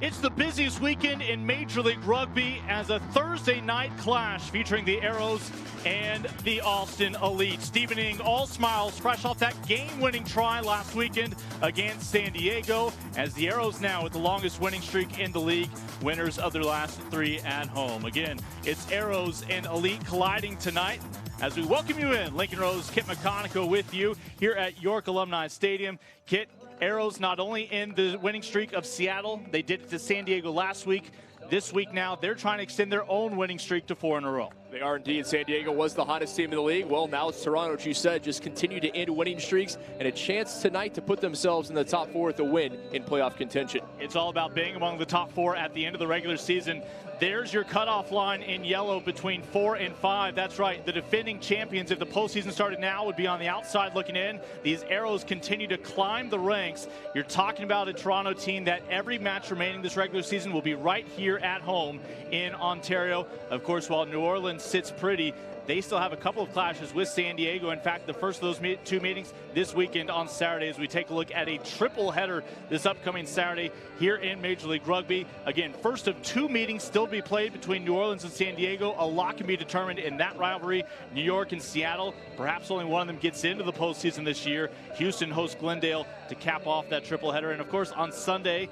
It's the busiest weekend in Major League Rugby as a Thursday night clash featuring the Arrows and the Austin Elite. Stevening all smiles fresh off that game-winning try last weekend against San Diego, as the Arrows now with the longest winning streak in the league, winners of their last 3 at home. Again, it's Arrows and Elite colliding tonight. As we welcome you in, Lincoln Rose, Kit McConico with you here at York Alumni Stadium. Kit, Arrows not only in the winning streak of Seattle, they did it to San Diego last week. This week now, they're trying to extend their own winning streak to 4 in a row. They are indeed. San Diego was the hottest team in the league. Well, now it's Toronto, which you said, just continue to end winning streaks and a chance tonight to put themselves in the top 4 with a win in playoff contention. It's all about being among the top 4 at the end of the regular season. There's your cutoff line in yellow between 4 and 5. That's right, the defending champions, if the postseason started now, would be on the outside looking in. These Arrows continue to climb the ranks. You're talking about a Toronto team that every match remaining this regular season will be right here at home in Ontario. Of course, while New Orleans sits pretty, they still have a couple of clashes with San Diego. In fact, the first of those 2 meetings this weekend on Saturday, as we take a look at a triple header this upcoming Saturday here in Major League Rugby. Again, first of 2 meetings still to be played between New Orleans and San Diego. A lot can be determined in that rivalry. New York and Seattle, perhaps only one of them gets into the postseason this year. Houston hosts Glendale to cap off that triple header. And of course, on Sunday,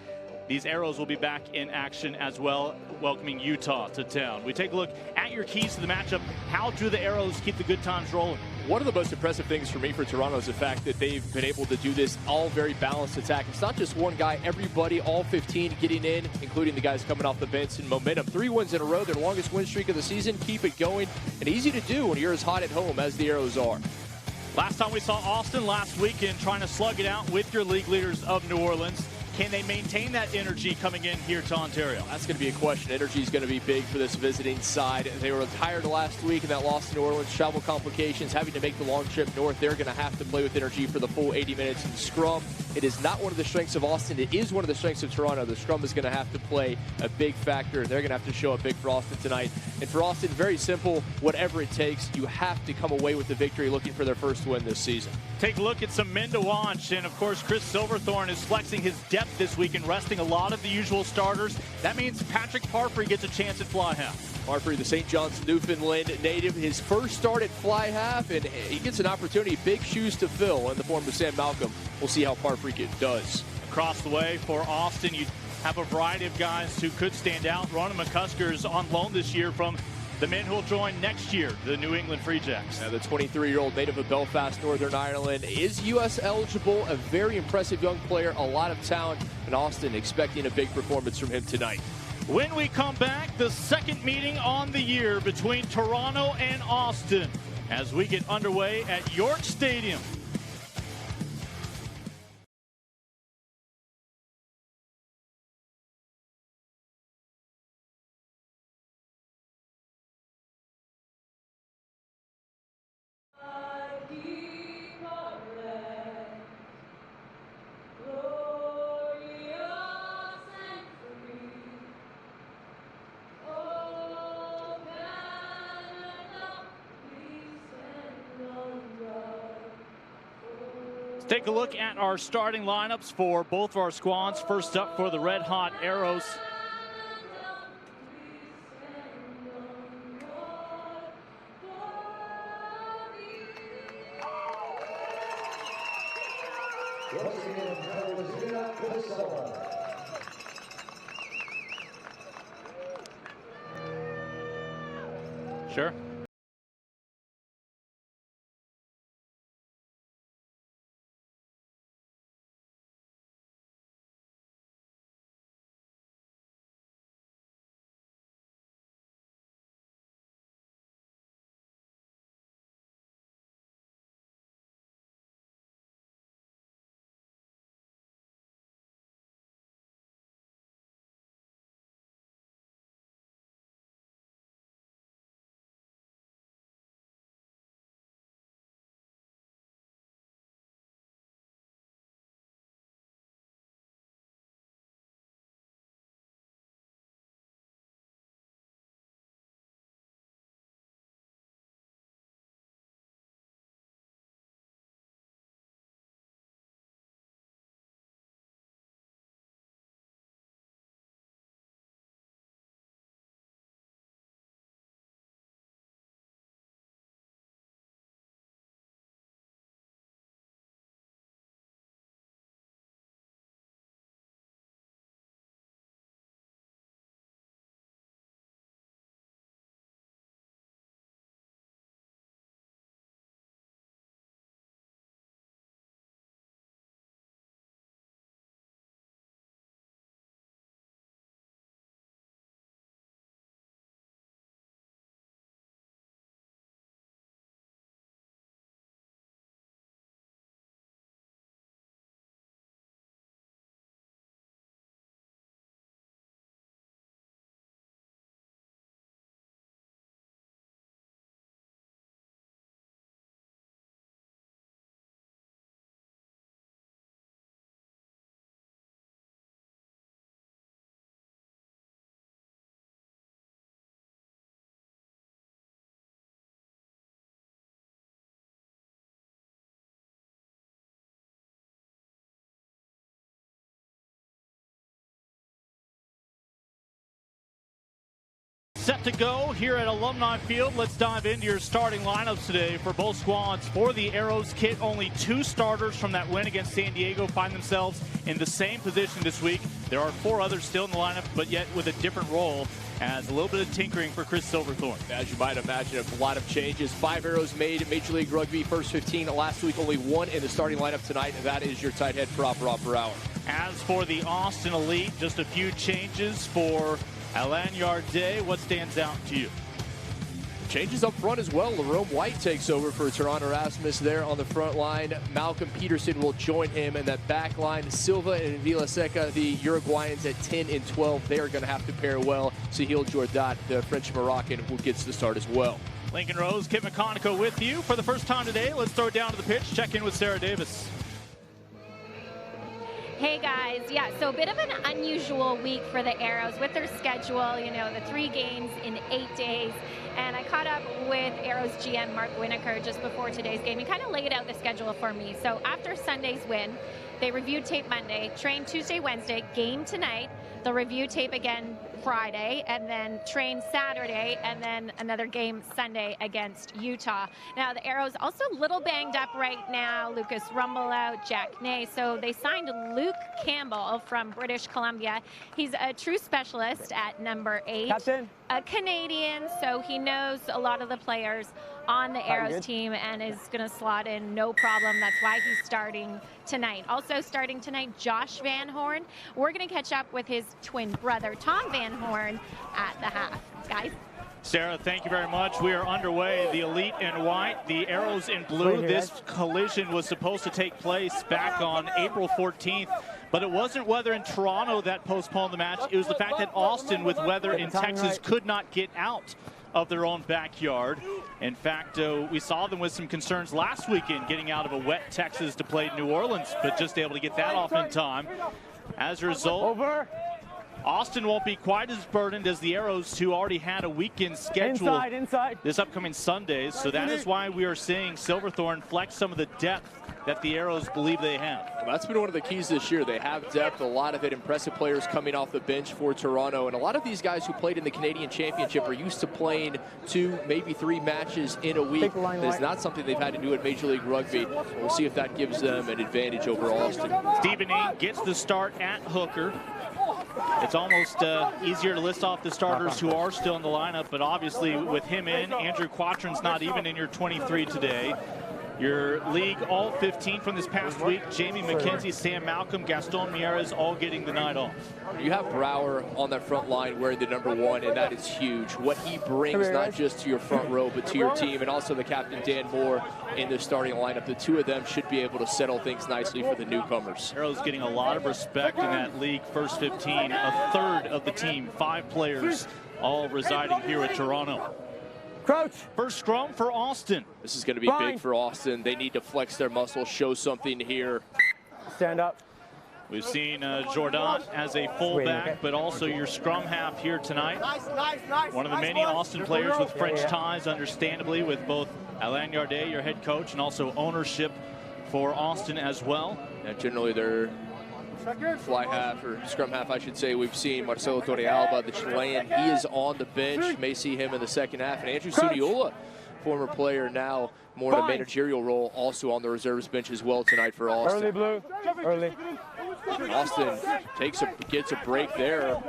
these Arrows will be back in action as well, welcoming Utah to town. We take a look at your keys to the matchup. How do the Arrows keep the good times rolling? One of the most impressive things for me for Toronto is the fact that they've been able to do this all very balanced attack. It's not just one guy, everybody, all 15 getting in, including the guys coming off the bench in momentum. 3 wins in a row, their longest win streak of the season. Keep it going, and easy to do when you're as hot at home as the Arrows are. Last time we saw Austin last weekend trying to slug it out with your league leaders of New Orleans. Can they maintain that energy coming in here to Ontario? That's going to be a question. Energy is going to be big for this visiting side. They were tired last week in that loss to New Orleans. Travel complications, having to make the long trip north. They're going to have to play with energy for the full 80 minutes in scrum. It is not one of the strengths of Austin. It is one of the strengths of Toronto. The scrum is going to have to play a big factor. They're going to have to show up big for Austin tonight. And for Austin, very simple. Whatever it takes, you have to come away with the victory, looking for their first win this season. Take a look at some men to watch. And, of course, Chris Silverthorne is flexing his depth this week and resting a lot of the usual starters. That means Patrick Parfrey gets a chance at fly half. Parfrey, the St. John's, Newfoundland native, his first start at fly half, and he gets an opportunity, big shoes to fill in the form of Sam Malcolm. We'll see how Parfrey does. Across the way for Austin, you have a variety of guys who could stand out. Ronan McCusker's on loan this year from the men who will join next year, the New England Free Jacks. The 23-year-old native of Belfast, Northern Ireland, is U.S. eligible, a very impressive young player, a lot of talent, and Austin expecting a big performance from him tonight. When we come back, the second meeting on the year between Toronto and Austin as we get underway at York Stadium. Take a look at our starting lineups for both of our squads. First up for the Red Hot Arrows. Sure. Set to go here at Alumni Field. Let's dive into your starting lineups today for both squads. For the Arrows kit, only 2 starters from that win against San Diego find themselves in the same position this week. There are 4 others still in the lineup, but yet with a different role, as a little bit of tinkering for Chris Silverthorne. As you might imagine, a lot of changes. 5 Arrows made in Major League Rugby first 15. Last week, only 1 in the starting lineup tonight, and that is your tight head prop Rob per hour. As for the Austin Elite, just a few changes for Alanyard Day. What stands out to you? Changes up front as well. Lerome White takes over for Toronto Erasmus there on the front line. Malcolm Peterson will join him in that back line. Silva and Villaseca, the Uruguayans at 10 and 12. They are going to have to pair well. Sahil Jordat, the French-Moroccan, who gets the start as well. Lincoln Rose, Kip McConico with you. For the first time today, let's throw it down to the pitch. Check in with Sarah Davis. Hey guys, yeah, so a bit of an unusual week for the Arrows with their schedule, you know, the 3 games in 8 days. And I caught up with Arrows GM Mark Winokur just before today's game. He kind of laid out the schedule for me. So after Sunday's win, they reviewed tape Monday, trained Tuesday, Wednesday, game tonight. They'll review tape again Friday, and then train Saturday, and then another game Sunday against Utah. Now, the Arrows also a little banged up right now. Lucas Rumble out, Jack Ney. So they signed Luke Campbell from British Columbia. He's a true specialist at number 8. Captain. A Canadian, so he knows a lot of the players on the Arrows team and is going to slot in no problem. That's why he's starting tonight. Also starting tonight, Josh Van Horn. We're going to catch up with his twin brother, Tom Van Horn, at the half. Guys. Sarah, thank you very much. We are underway. The Elite in white, the Arrows in blue. This collision was supposed to take place back on April 14th, but it wasn't weather in Toronto that postponed the match. It was the fact that Austin, with weather in Texas, could not get out of their own backyard. In fact, we saw them with some concerns last weekend getting out of a wet Texas to play New Orleans, but just able to get that off in time. As a result, Austin won't be quite as burdened as the Arrows, who already had a weekend schedule this upcoming Sunday. So that is why we are seeing Silverthorne flex some of the depth that the Arrows believe they have. Well, that's been one of the keys this year. They have depth, a lot of it, impressive players coming off the bench for Toronto. And a lot of these guys who played in the Canadian Championship are used to playing 2, maybe 3 matches in a week. It's not something they've had to do at Major League Rugby. We'll see if that gives them an advantage over Austin. Stephen Ing gets the start at hooker. It's almost easier to list off the starters who are still in the lineup, but obviously with him in, Andrew Quatron's not even in your 23 today. Your league all 15 from this past week, Jamie McKenzie, Sam Malcolm, Gaston Mieres, all getting the night off. You have Brower on that front line wearing the number 1, and that is huge. What he brings not just to your front row, but to your team, and also the captain, Dan Moore, in the starting lineup. The 2 of them should be able to settle things nicely for the newcomers. Arrow's getting a lot of respect in that league first 15. A third of the team, 5 players, all residing here at Toronto. Crouch. First scrum for Austin. This is going to be big for Austin. They need to flex their muscles, show something here. Stand up. We've seen Jordan as a fullback, but also your scrum half here tonight. One of the many Austin players with French ties, understandably, with both Alain Yardet, your head coach, and also ownership for Austin as well. Yeah, generally, they're fly half, or scrum half, I should say. We've seen Marcelo Torrealba, the Chilean. He is on the bench. May see him in the second half. And Andrew Sudiola, former player, now more in a managerial role, also on the reserves bench as well tonight for Austin. Early blue. Early. Austin gets a break there.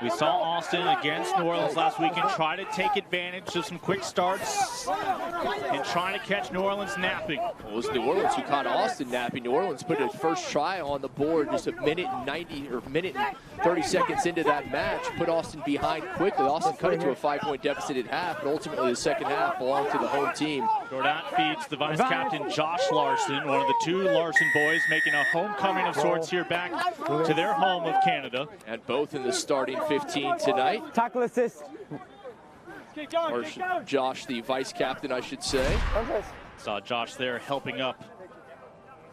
We saw Austin against New Orleans last weekend try to take advantage of some quick starts and trying to catch New Orleans napping. Well, it was New Orleans who caught Austin napping. New Orleans put his first try on the board just a minute and 30 seconds into that match, put Austin behind quickly. Austin cut it to a 5-point deficit at half, but ultimately the second half belonged to the home team. Jordan feeds the vice captain Josh Larson, one of the 2 Larson boys, making a homecoming of sorts here back to their home of Canada. And both in the starting 15 tonight. Tackle assist. Or Josh, the vice captain, I should say. Saw Josh there helping up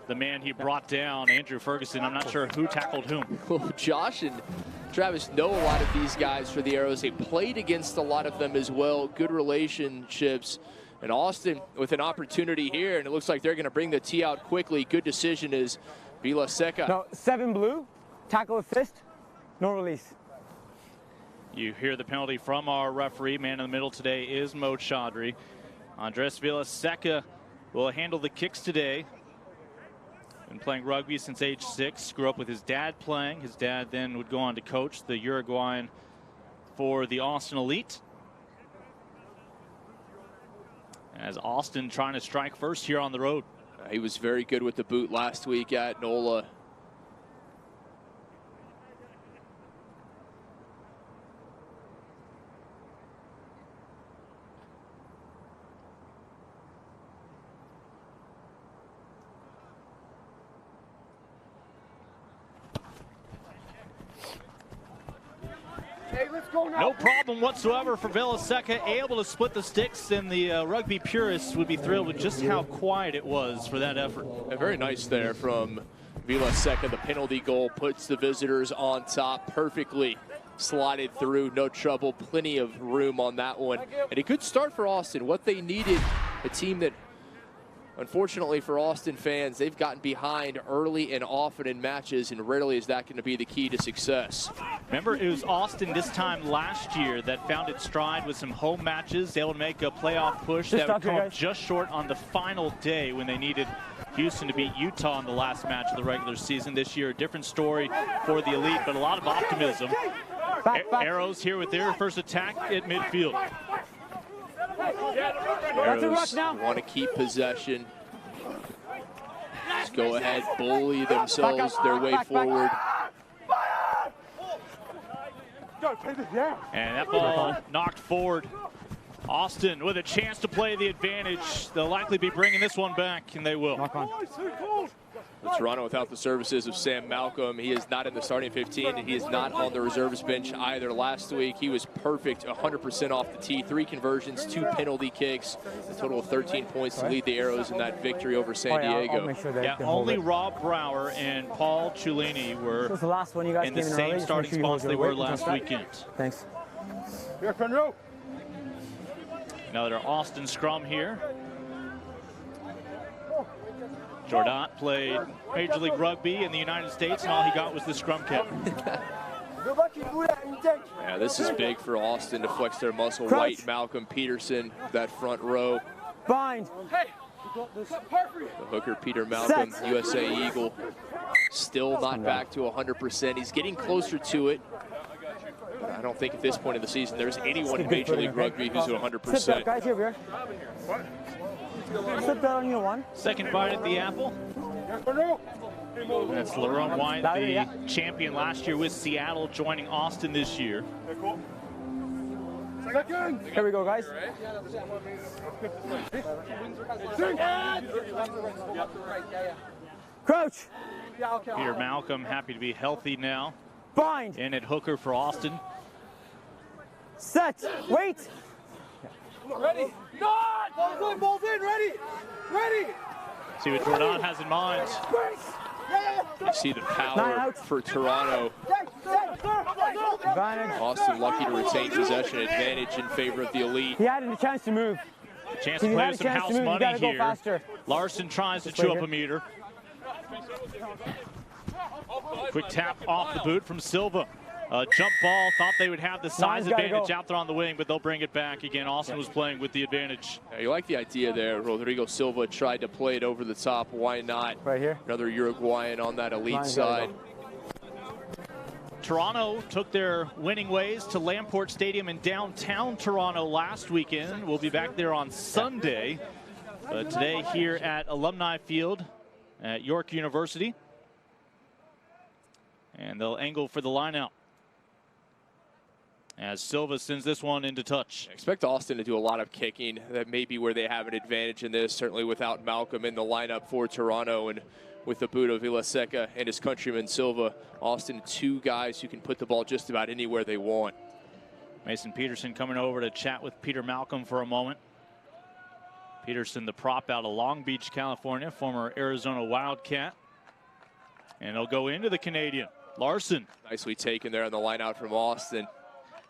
the man he brought down, Andrew Ferguson. I'm not sure who tackled whom. Well, Josh and Travis know a lot of these guys for the Arrows. They played against a lot of them as well. Good relationships. And Austin with an opportunity here, and it looks like they're going to bring the tee out quickly. Good decision is Villaseca. No, 7 blue. Tackle assist. No release. You hear the penalty from our referee. Man in the middle today is Mo Chaudhry. Andres Villaseca will handle the kicks today. Been playing rugby since age 6. Grew up with his dad playing. His dad then would go on to coach the Uruguayan for the Austin Elite. As Austin trying to strike first here on the road. He was very good with the boot last week at NOLA. No problem whatsoever for Villaseca, able to split the sticks, and the rugby purists would be thrilled with just how quiet it was for that effort. Very nice there from Villaseca. The penalty goal puts the visitors on top perfectly. Slided through, no trouble, plenty of room on that one. And a good start for Austin. What they needed, a team that, unfortunately for Austin fans, they've gotten behind early and often in matches, and rarely is that going to be the key to success. Remember, it was Austin this time last year that found its stride with some home matches, able to make a playoff push that would come just short on the final day when they needed Houston to beat Utah in the last match of the regular season. This year, a different story for the Elite, but a lot of optimism. Arrows here with their first attack at midfield. Arrows want to keep possession. Just go ahead, bully themselves their way forward. And that ball knocked forward. Austin with a chance to play the advantage. They'll likely be bringing this one back, and they will. Toronto without the services of Sam Malcolm. He is not in the starting 15, and he is not on the reservist bench either. Last week, he was perfect, 100% off the tee. 3 conversions, 2 penalty kicks, a total of 13 points to lead the Arrows in that victory over San Diego. Yeah, only Rob Brower and Paul Ciullini were in the same starting spots they were last weekend. Thanks. Another Austin scrum here. Jordan played Major League Rugby in the United States, and all he got was the scrum cap. Yeah, this is big for Austin to flex their muscle. White, Malcolm, Peterson, that front row. Bind. The hooker, Peter Malcolm, USA Eagle, still not back to 100%. He's getting closer to it. But I don't think at this point in the season there's anyone in Major League Rugby who's at 100%. Guys, here. Sit down on your one. Second bite at the apple. That's Lerone White, the champion last year with Seattle, joining Austin this year. Here we go, guys. Crouch. Peter Malcolm happy to be healthy now. Bind. In at hooker for Austin. Set. Wait. Ready. God! Balls in, ready. See what Jordan has in mind. You see the power for Toronto. Austin lucky to retain possession advantage in favor of the Elite. He had a chance to move. A chance to play with some house money here. Larson tries to chew up a meter. Quick tap off the boot from Silva. Jump ball, thought they would have the size advantage out there on the wing, but they'll bring it back again. Austin was playing with the advantage. Yeah, you like the idea there. Rodrigo Silva tried to play it over the top. Why not? Right here. Another Uruguayan on that Elite side. Toronto took their winning ways to Lamport Stadium in downtown Toronto last weekend. We'll be back there on Sunday. But today here at Alumni Field at York University. And they'll angle for the line-out as Silva sends this one into touch. I expect Austin to do a lot of kicking. That may be where they have an advantage in this, certainly without Malcolm in the lineup for Toronto, and with the boot of Villaseca and his countryman Silva. Austin, 2 guys who can put the ball just about anywhere they want. Mason Peterson coming over to chat with Peter Malcolm for a moment. Peterson, the prop out of Long Beach, California, former Arizona Wildcat. And he'll go into the Canadian. Larson. Nicely taken there on the line out from Austin.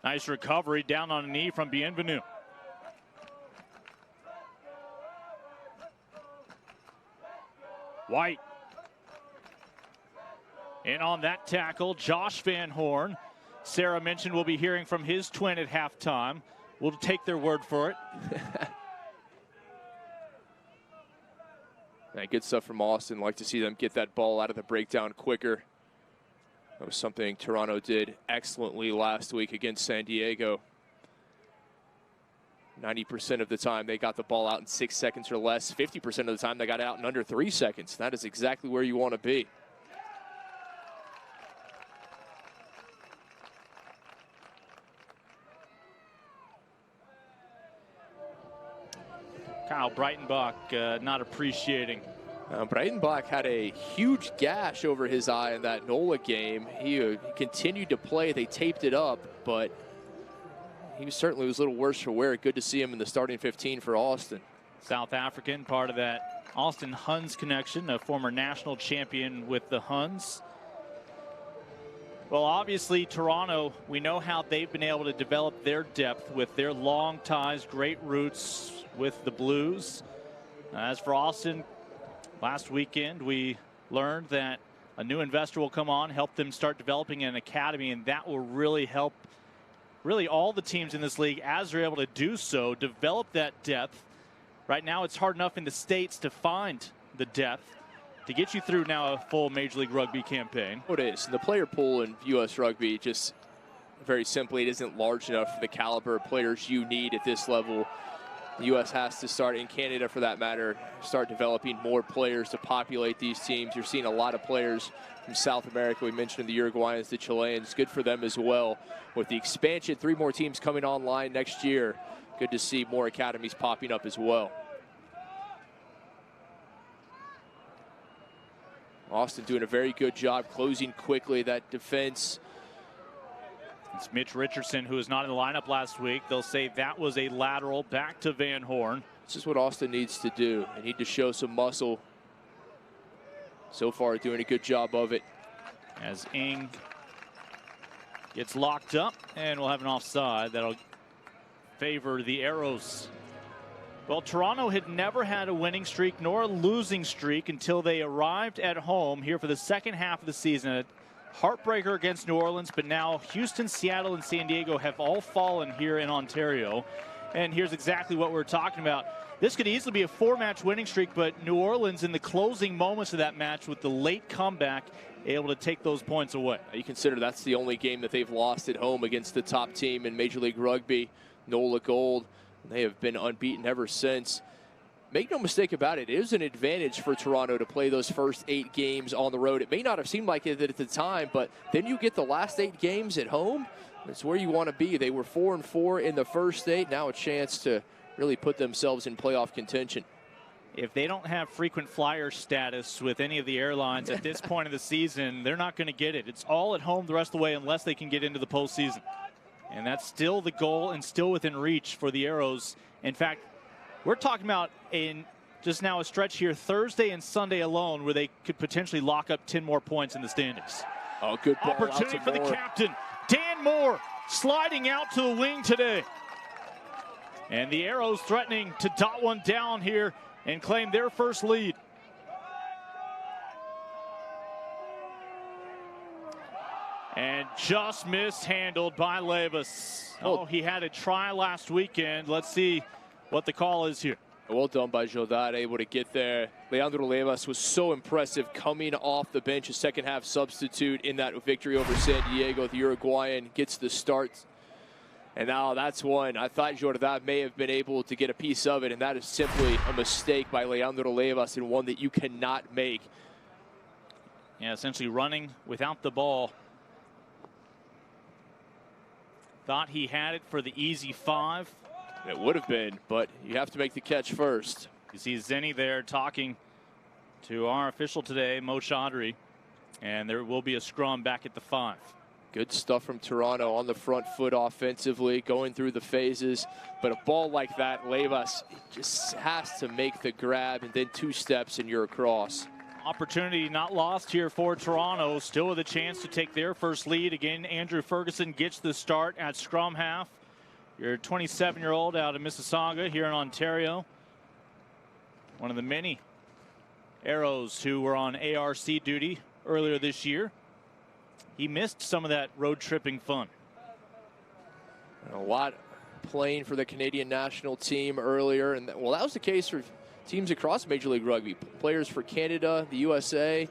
Nice recovery down on a knee from Bienvenu. White. In on that tackle, Josh Van Horn. Sarah mentioned we'll be hearing from his twin at halftime. We'll take their word for it. Yeah, good stuff from Austin. Like to see them get that ball out of the breakdown quicker. That was something Toronto did excellently last week against San Diego. 90% of the time they got the ball out in 6 seconds or less. 50% of the time they got out in under 3 seconds. That is exactly where you want to be. Kyle Breitenbach not appreciating. Breitenbach had a huge gash over his eye in that NOLA game. He continued to play. They taped it up, but he certainly was a little worse for wear. Good to see him in the starting 15 for Austin. South African, part of that Austin Huns connection, a former national champion with the Huns. Well, obviously, Toronto, we know how they've been able to develop their depth with their long ties, great roots with the Blues. As for Austin, last weekend we learned that a new investor will come on, help them start developing an academy, and that will really help all the teams in this league, as they're able to do so, develop that depth. Right now it's hard enough in the States to find the depth to get you through now a full Major League Rugby campaign. It is. The player pool in U.S. Rugby, just very simply, it isn't large enough for the caliber of players you need at this level. The U.S. has to start, in Canada for that matter, start developing more players to populate these teams. You're seeing a lot of players from South America. We mentioned the Uruguayans, the Chileans. Good for them as well. With the expansion, 3 more teams coming online next year. Good to see more academies popping up as well. Austin doing a very good job closing quickly that defense. It's Mitch Richardson, who was not in the lineup last week. They'll say that was a lateral back to Van Horn. This is what Austin needs to do. They need to show some muscle. So far, doing a good job of it. As Ing gets locked up, and we'll have an offside that'll favor the Arrows. Well, Toronto had never had a winning streak nor a losing streak until they arrived at home here for the second half of the season. Heartbreaker against New Orleans, but now Houston, Seattle, and San Diego have all fallen here in Ontario. And here's exactly what we're talking about. This could easily be a 4-match winning streak, but New Orleans in the closing moments of that match with the late comeback able to take those points away. You consider that's the only game that they've lost at home against the top team in Major League Rugby, NOLA Gold. They have been unbeaten ever since. Make no mistake about it, it is an advantage for Toronto to play those first 8 games on the road. It may not have seemed like it at the time, but then you get the last 8 games at home. That's where you want to be. They were 4-4 in the first 8. Now a chance to really put themselves in playoff contention. If they don't have frequent flyer status with any of the airlines at this point of the season, they're not going to get it. It's all at home the rest of the way unless they can get into the postseason. And that's still the goal and still within reach for the Arrows. In fact, we're talking about just now a stretch here Thursday and Sunday alone where they could potentially lock up 10 more points in the standings. Oh, good ball. Opportunity for the captain, Dan Moore, sliding out to the wing today. And the Arrows threatening to dot one down here and claim their first lead. And just mishandled by Levis. Oh, he had a try last weekend. Let's see what the call is here. Well done by Jodar, able to get there. Leandro Levis was so impressive coming off the bench, a second half substitute in that victory over San Diego. The Uruguayan gets the start. And now that's one. I thought Jodar may have been able to get a piece of it, and that is simply a mistake by Leandro Levis, and one that you cannot make. Yeah, essentially running without the ball. Thought he had it for the easy 5. It would have been, but you have to make the catch first. You see Zenny there talking to our official today, Mo Chaudhry, and there will be a scrum back at the 5. Good stuff from Toronto on the front foot offensively, going through the phases. But a ball like that, Levis just has to make the grab, and then 2 steps and you're across. Opportunity not lost here for Toronto. Still with a chance to take their first lead. Again, Andrew Ferguson gets the start at scrum half. Your 27-year-old out of Mississauga here in Ontario. One of the many Arrows who were on ARC duty earlier this year. he missed some of that road tripping fun. A lot playing for the Canadian national team earlier, and well, that was the case for teams across Major League Rugby. Players for Canada, the USA,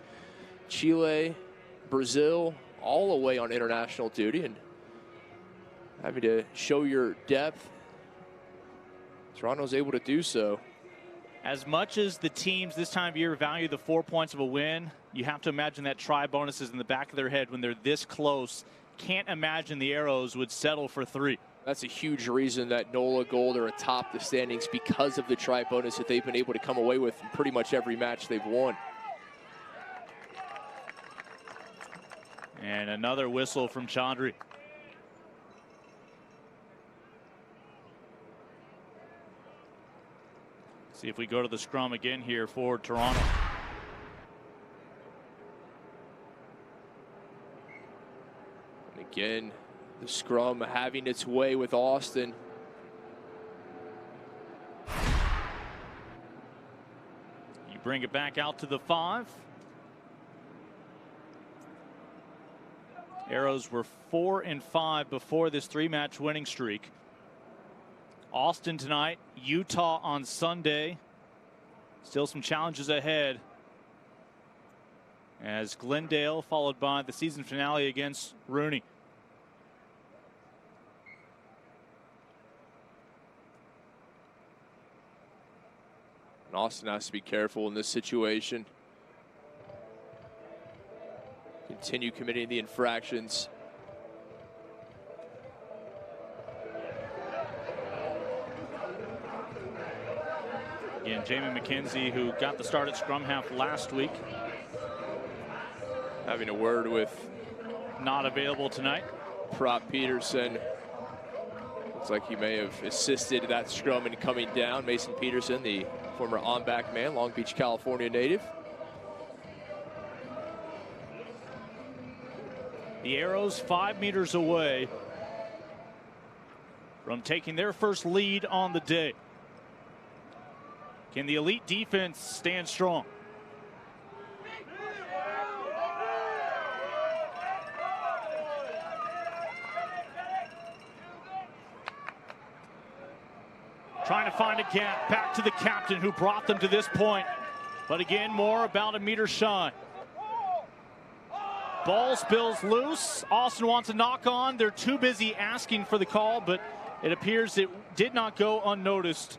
Chile, Brazil, all away on international duty, and having to show your depth. Toronto's able to do so. As much as the teams this time of year value the 4 points of a win, you have to imagine that try bonus is in the back of their head when they're this close. Can't imagine the Arrows would settle for 3. That's a huge reason that NOLA Gold are atop the standings, because of the try bonus that they've been able to come away with in pretty much every match they've won. And another whistle from Chaudhry. See if we go to the scrum again here for Toronto. And again, the scrum having its way with Austin. You bring it back out to the 5. Arrows were 4-5 before this 3-match winning streak. Austin tonight, Utah on Sunday. Still some challenges ahead, as Glendale followed by the season finale against Rooney. And Austin has to be careful in this situation. Continue committing the infractions. Again, Jamie McKenzie, who got the start at scrum half last week, having a word with not available tonight. Prop Peterson. Looks like he may have assisted that scrum in coming down. Mason Peterson, the former on-back man, Long Beach, California native. The Arrows 5 meters away from taking their first lead on the day. Can the elite defense stand strong? Trying to find a gap, back to the captain who brought them to this point. But again, more about a meter shy. Ball spills loose. Austin wants a knock on. They're too busy asking for the call, but it appears it did not go unnoticed.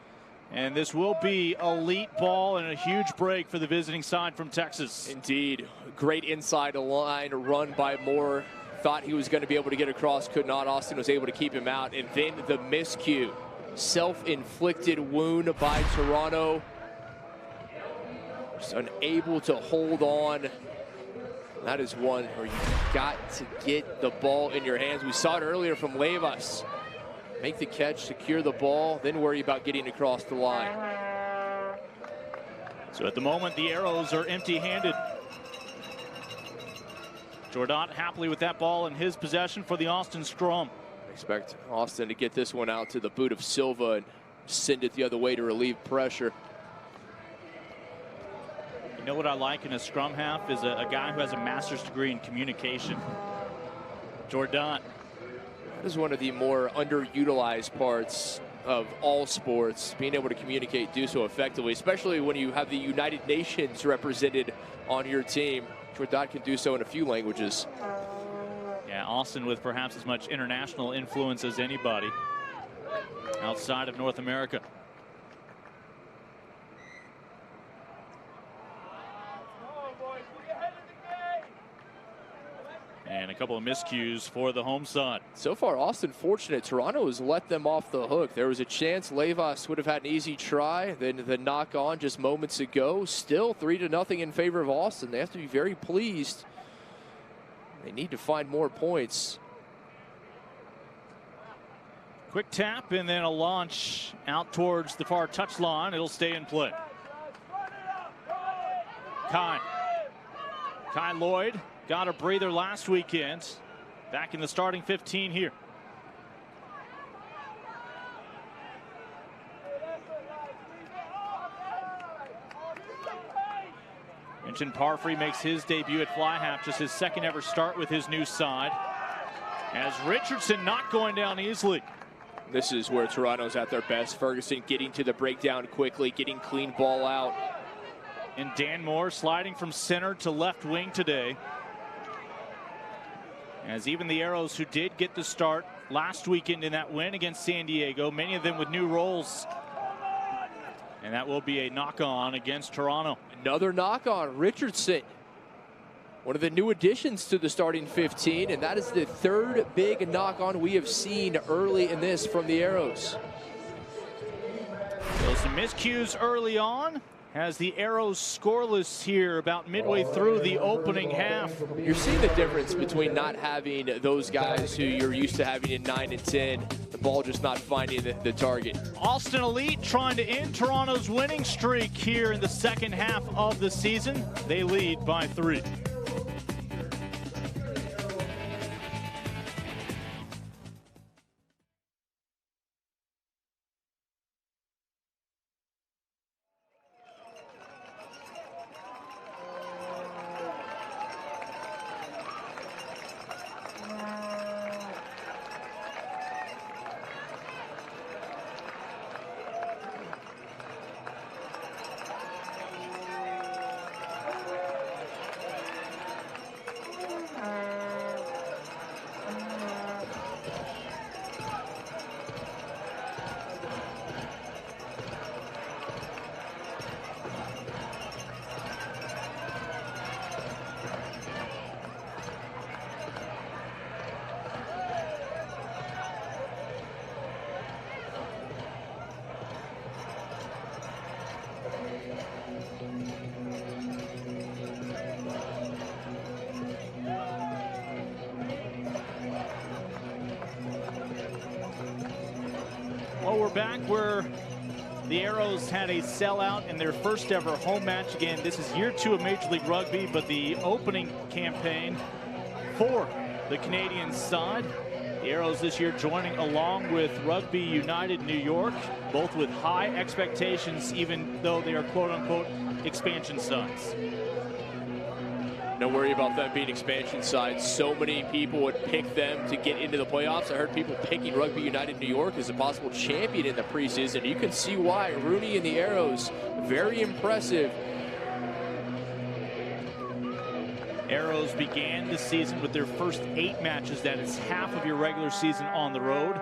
And this will be elite ball and a huge break for the visiting side from Texas. Indeed. Great inside line run by Moore. Thought he was going to be able to get across, could not. Austin was able to keep him out. And then the miscue. Self-inflicted wound by Toronto. Just unable to hold on. That is one where you've got to get the ball in your hands. We saw it earlier from Levas. Make the catch, secure the ball, then worry about getting across the line. So at the moment, the Arrows are empty-handed. Jordan happily with that ball in his possession for the Austin scrum. Expect Austin to get this one out to the boot of Silva and send it the other way to relieve pressure. You know what I like in a scrum half is a guy who has a master's degree in communication. Jordan. That is one of the more underutilized parts of all sports, being able to communicate, do so effectively, especially when you have the United Nations represented on your team. Jordan can do so in a few languages. Yeah, Austin with perhaps as much international influence as anybody outside of North America. And a couple of miscues for the home side. So far, Austin fortunate. Toronto has let them off the hook. There was a chance Levas would have had an easy try. Then the knock on just moments ago. Still 3-0 in favor of Austin. They have to be very pleased. They need to find more points. Quick tap and then a launch out towards the far touchline. It'll stay in play. Kai Lloyd got a breather last weekend. Back in the starting 15 here. And Quentin Parfrey makes his debut at fly half, just his second ever start with his new side. As Richardson not going down easily. This is where Toronto's at their best. Ferguson getting to the breakdown quickly, getting clean ball out. And Dan Moore sliding from center to left wing today. As even the Arrows, who did get the start last weekend in that win against San Diego, many of them with new roles. And that will be a knock-on against Toronto. Another knock-on, Richardson. One of the new additions to the starting 15, and that is the third big knock-on we have seen early in this from the Arrows. So some miscues early on. Has the Arrows scoreless here about midway through the opening half. You're seeing the difference between not having those guys who you're used to having in 9 and 10, the ball just not finding the target. Austin Elite trying to end Toronto's winning streak here in the second half of the season. They lead by 3. Well, we're back where the Arrows had a sellout in their first ever home match. Again, this is year 2 of Major League Rugby, but the opening campaign for the Canadian side. The Arrows this year joining along with Rugby United New York, both with high expectations, even though they are quote-unquote expansion sides. No worry about them being expansion sides. So many people would pick them to get into the playoffs. I heard people picking Rugby United New York as a possible champion in the preseason. You can see why. Rooney and the Arrows, very impressive. Arrows began the season with their first 8 matches. That is half of your regular season on the road.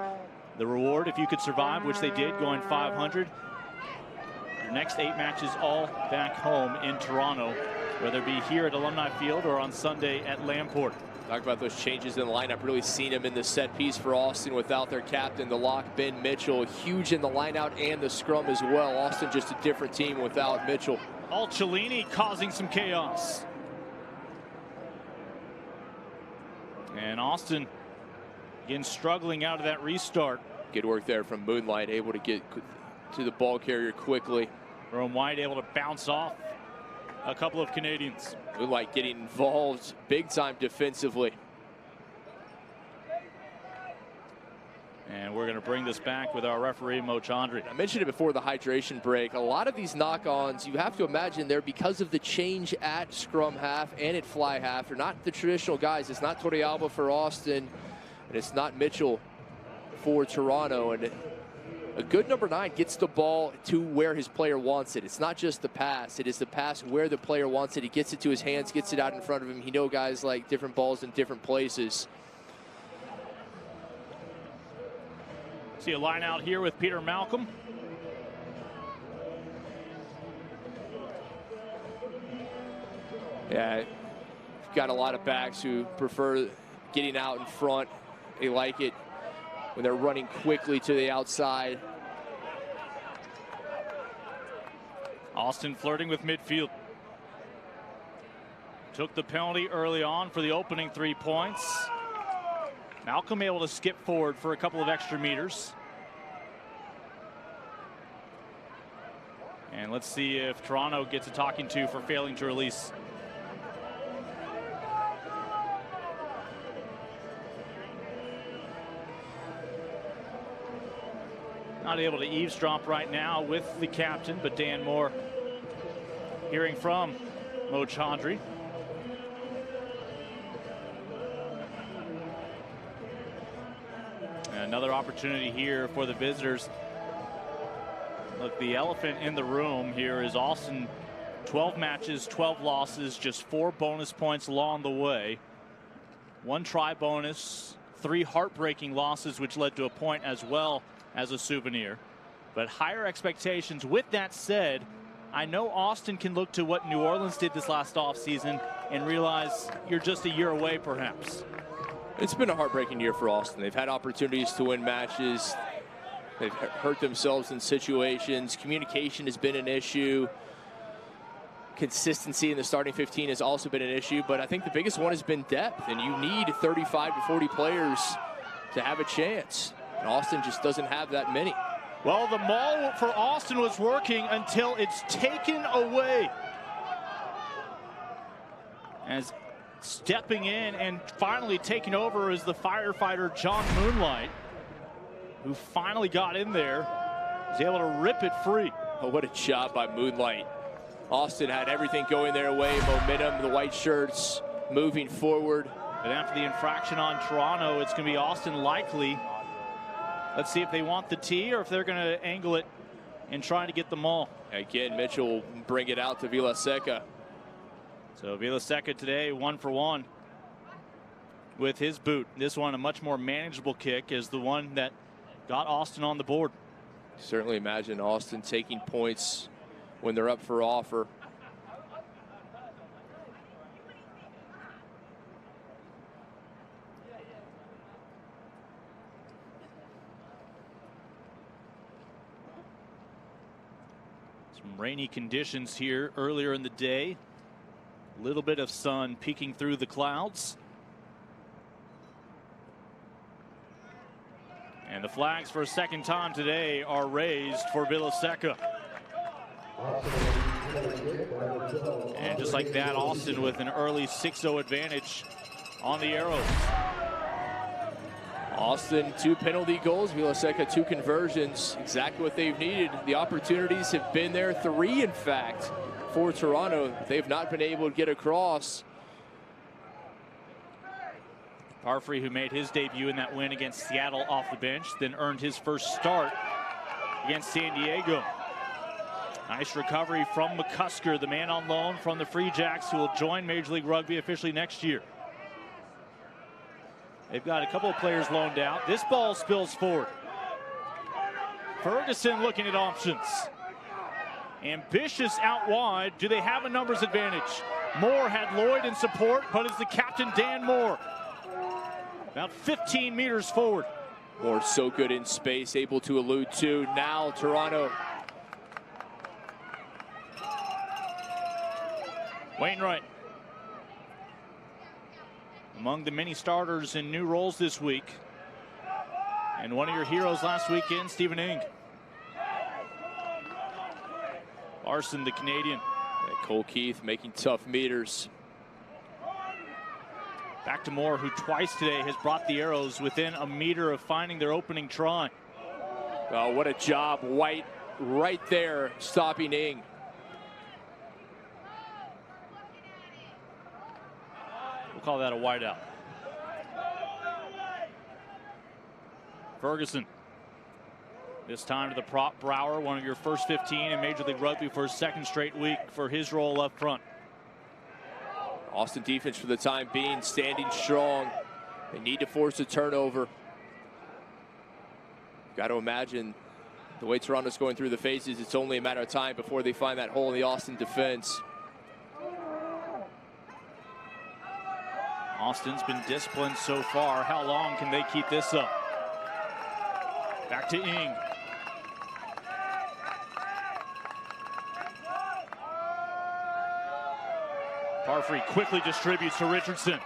The reward, if you could survive, which they did, going 500. Your next 8 matches all back home in Toronto, whether it be here at Alumni Field or on Sunday at Lamport. Talk about those changes in the lineup. Really seen them in the set piece for Austin without their captain, the lock, Ben Mitchell. Huge in the lineout and the scrum as well. Austin just a different team without Mitchell. Al Cellini causing some chaos. And Austin, again, struggling out of that restart. Good work there from Moonlight, able to get to the ball carrier quickly. Jerome White able to bounce off a couple of Canadians. Moonlight getting involved big time defensively. And we're going to bring this back with our referee, Mo Chandri. I mentioned it before the hydration break. A lot of these knock-ons, you have to imagine they're because of the change at scrum half and at fly half. They're not the traditional guys. It's not Torrealba for Austin, and it's not Mitchell for Toronto. And a good number 9 gets the ball to where his player wants it. It's not just the pass. It is the pass where the player wants it. He gets it to his hands, gets it out in front of him. He knows guys like different balls in different places. See a line out here with Peter Malcolm. Yeah, you've got a lot of backs who prefer getting out in front. They like it when they're running quickly to the outside. Austin flirting with midfield. Took the penalty early on for the opening 3 points. Malcolm able to skip forward for a couple of extra meters. And let's see if Toronto gets a talking to for failing to release. Not able to eavesdrop right now with the captain, but Dan Moore hearing from Mo Chandri. Another opportunity here for the visitors. Look, the elephant in the room here is Austin. 12 matches, 12 losses, just 4 bonus points along the way. 1 try bonus, 3 heartbreaking losses, which led to a point as well as a souvenir. But higher expectations. With that said, I know Austin can look to what New Orleans did this last offseason and realize you're just a year away, perhaps. It's been a heartbreaking year for Austin. They've had opportunities to win matches. They've hurt themselves in situations. Communication has been an issue. Consistency in the starting 15 has also been an issue, but I think the biggest one has been depth, and you need 35 to 40 players to have a chance. And Austin just doesn't have that many. Well, the maul for Austin was working until it's taken away. As stepping in and finally taking over is the firefighter John Moonlight, who finally got in there, was able to rip it free. Oh, what a job by Moonlight. Austin had everything going their way, momentum, the white shirts moving forward. But after the infraction on Toronto, it's going to be Austin likely. Let's see if they want the tee or if they're going to angle it and try to get the maul. Again, Mitchell will bring it out to Villaseca. So Villaseca today 1 for 1 with his boot. This one a much more manageable kick is the one that got Austin on the board. Certainly imagine Austin taking points when they're up for offer. Some rainy conditions here earlier in the day. A little bit of sun peeking through the clouds. And the flags for a second time today are raised for Villaseca. And just like that, Austin with an early 6-0 advantage on the Arrows. Austin 2 penalty goals, Villaseca 2 conversions, exactly what they've needed. The opportunities have been there, 3 in fact for Toronto. They've not been able to get across. Parfrey, who made his debut in that win against Seattle off the bench, then earned his first start against San Diego. Nice recovery from McCusker, the man on loan from the Free Jacks, who will join Major League Rugby officially next year. They've got a couple of players loaned out. This ball spills forward. Ferguson looking at options. Ambitious out wide. Do they have a numbers advantage? Moore had Lloyd in support, but it's the captain, Dan Moore. About 15 meters forward. Moore so good in space, able to elude 2. Now Toronto. Wainwright, among the many starters in new roles this week. And one of your heroes last weekend, Stephen Ing. Larson, the Canadian. And Cole Keith making tough meters. Back to Moore, who twice today has brought the Arrows within a meter of finding their opening try. Oh, what a job. White right there, stopping Ing. We'll call that a wideout. Ferguson. This time to the prop, Brower, one of your first 15 in Major League Rugby for his second straight week for his role up front. Austin defense for the time being standing strong. They need to force a turnover. Got to imagine the way Toronto's going through the phases, it's only a matter of time before they find that hole in the Austin defense. Austin's been disciplined so far. How long can they keep this up? Back to Ing. Parfrey quickly distributes to Richardson.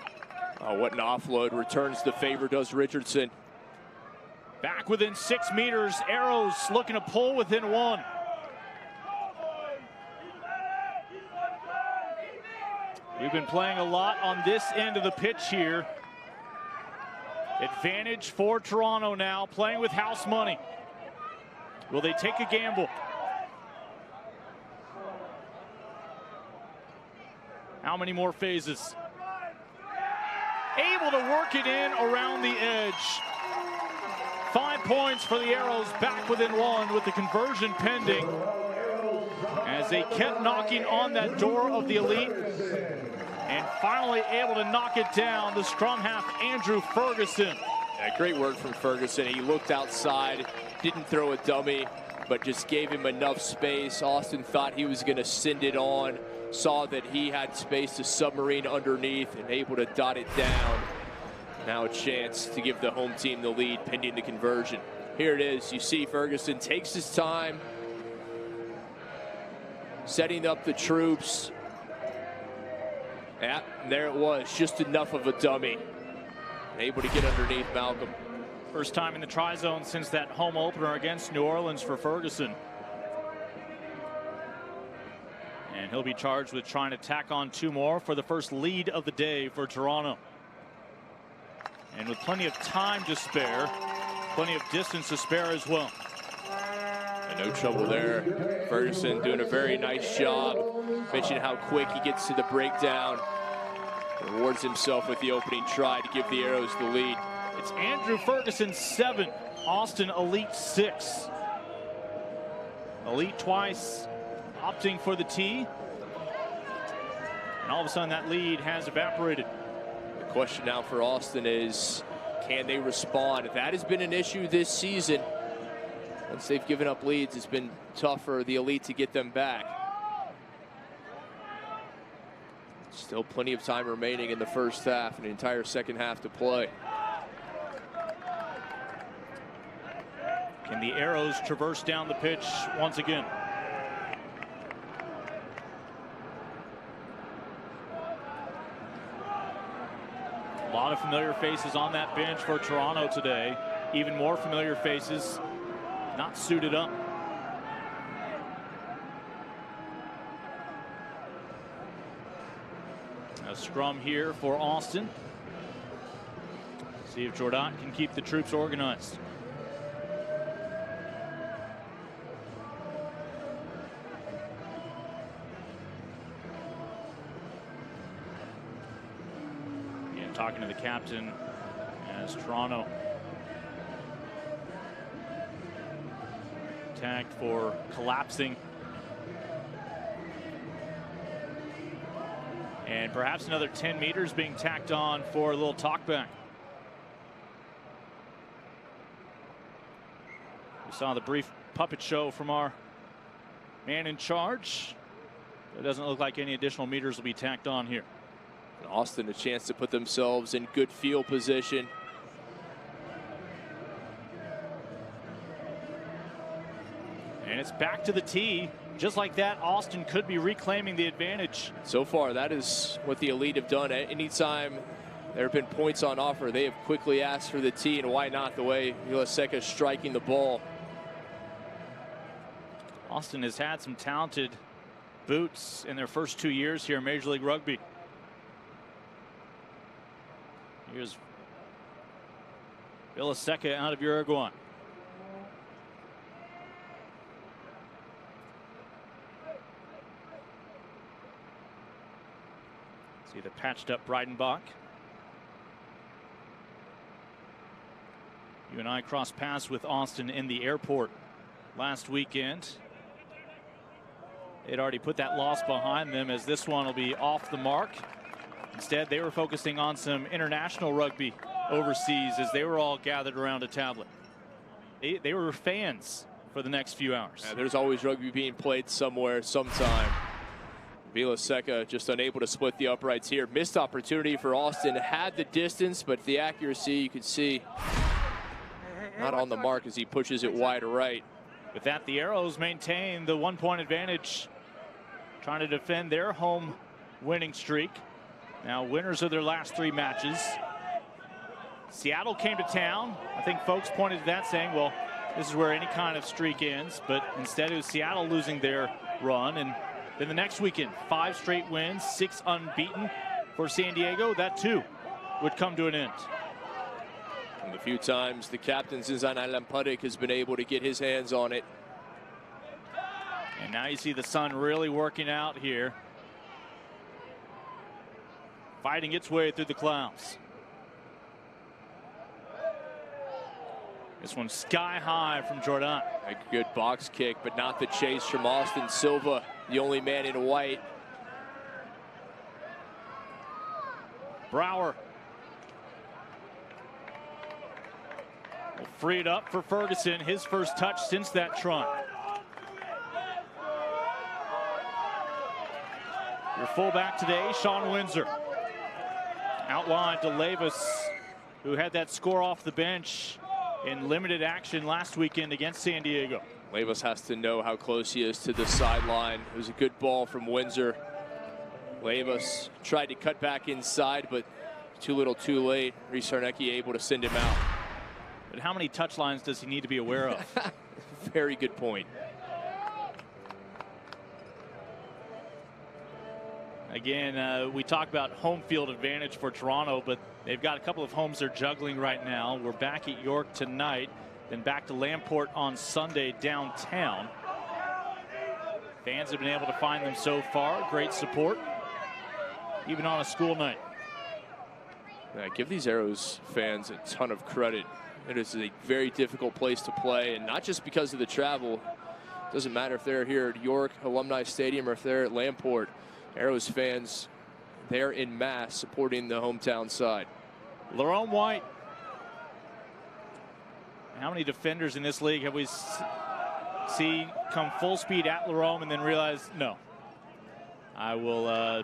Oh, what an offload. Returns the favor, does Richardson. Back within 6 meters. Arrows looking to pull within 1. We've been playing a lot on this end of the pitch here. Advantage for Toronto now, playing with house money. Will they take a gamble? How many more phases? Able to work it in around the edge. 5 points for the Arrows, back within one with the conversion pending. As they kept knocking on that door of the elite. And finally able to knock it down, the scrum half, Andrew Ferguson. Yeah, great work from Ferguson. He looked outside, didn't throw a dummy, but just gave him enough space. Austin thought he was going to send it on, saw that he had space to submarine underneath and able to dot it down. Now a chance to give the home team the lead pending the conversion. Here it is. You see Ferguson takes his time, setting up the troops. Yeah, there it was. Just enough of a dummy. Able to get underneath Malcolm. First time in the try zone since that home opener against New Orleans for Ferguson. And he'll be charged with trying to tack on 2 more for the first lead of the day for Toronto. And with plenty of time to spare, plenty of distance to spare as well. And no trouble there. Ferguson doing a very nice job. Mentioned how quick he gets to the breakdown. Rewards himself with the opening try to give the Arrows the lead. It's Andrew Ferguson 7, Austin Elite 6. Elite twice, opting for the tee. And all of a sudden that lead has evaporated. The question now for Austin is, can they respond? That has been an issue this season. Once they've given up leads, it's been tough for the Elite to get them back. Still plenty of time remaining in the first half, an entire second half to play. Can the Arrows traverse down the pitch once again? A lot of familiar faces on that bench for Toronto today. Even more familiar faces not suited up. A scrum here for Austin. See if Jordan can keep the troops organized. And talking to the captain as Toronto tagged for collapsing. And perhaps another 10 meters being tacked on for a little talkback. We saw the brief puppet show from our man in charge. It doesn't look like any additional meters will be tacked on here. Austin a chance to put themselves in good field position. And it's back to the tee. Just like that, Austin could be reclaiming the advantage. So far, that is what the Elite have done. Anytime there have been points on offer, they have quickly asked for the tee, and why not, the way Vilaseka striking the ball. Austin has had some talented boots in their first 2 years here in Major League Rugby. Here's Vilaseka out of Uruguay. See the patched up Breidenbach. You and I crossed paths with Austin in the airport last weekend. They'd already put that loss behind them, as this one will be off the mark. Instead, they were focusing on some international rugby overseas as they were all gathered around a tablet. They were fans for the next few hours. Yeah, there's always rugby being played somewhere, sometime. Vilaseka just unable to split the uprights here. Missed opportunity for Austin. Had the distance, but the accuracy, you can see, not on the mark as he pushes it wide right. With that, the Arrows maintain the 1 point advantage, trying to defend their home winning streak. Now winners of their last 3 matches. Seattle came to town. I think folks pointed to that saying, well, this is where any kind of streak ends, but instead it was Seattle losing their run. And then the next weekend, 5 straight wins, 6 unbeaten for San Diego. That too would come to an end. And the few times the captain Zizan Alampadik has been able to get his hands on it. And now you see the sun really working out here. fighting its way through the clouds. This one's sky high from Jordan. A good box kick, but not the chase from Austin Silva, the only man in white. Brower will free it up for Ferguson, his first touch since that try. Your fullback today, Sean Windsor. Out wide to Levis, who had that score off the bench in limited action last weekend against San Diego. Levis has to know how close he is to the sideline. It was a good ball from Windsor. Levis tried to cut back inside, but too little too late. Reese Harnecki able to send him out. But how many touchlines does he need to be aware of? Very good point. Again, we talk about home field advantage for Toronto, but they've got a couple of homes they're juggling right now. We're back at York tonight, then back to Lamport on Sunday downtown. Fans have been able to find them so far. Great support, even on a school night. Yeah, give these Arrows fans a ton of credit. It is a very difficult place to play, and not just because of the travel. It doesn't matter if they're here at York Alumni Stadium or if they're at Lamport. Arrows fans there in mass supporting the hometown side. Lerone White. How many defenders in this league have we see come full speed at Lerone and then realize, no, I will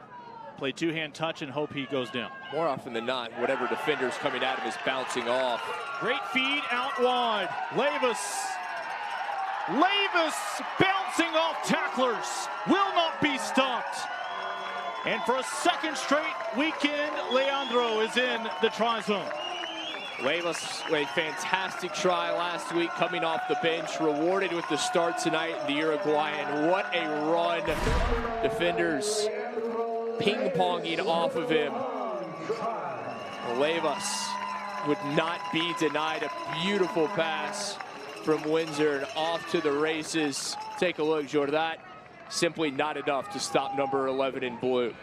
play two-hand touch and hope he goes down? More often than not, whatever defender's coming at him is bouncing off. Great feed out wide. Levis bouncing off tacklers. Will not be stopped. And for a second straight weekend, Leandro is in the try zone. Levis, a fantastic try last week coming off the bench, rewarded with the start tonight in the Uruguayan. What a run. Defenders ping-ponging off of him. Levis would not be denied. A beautiful pass from Windsor and off to the races. Take a look, Jordan. That simply not enough to stop number 11 in blue.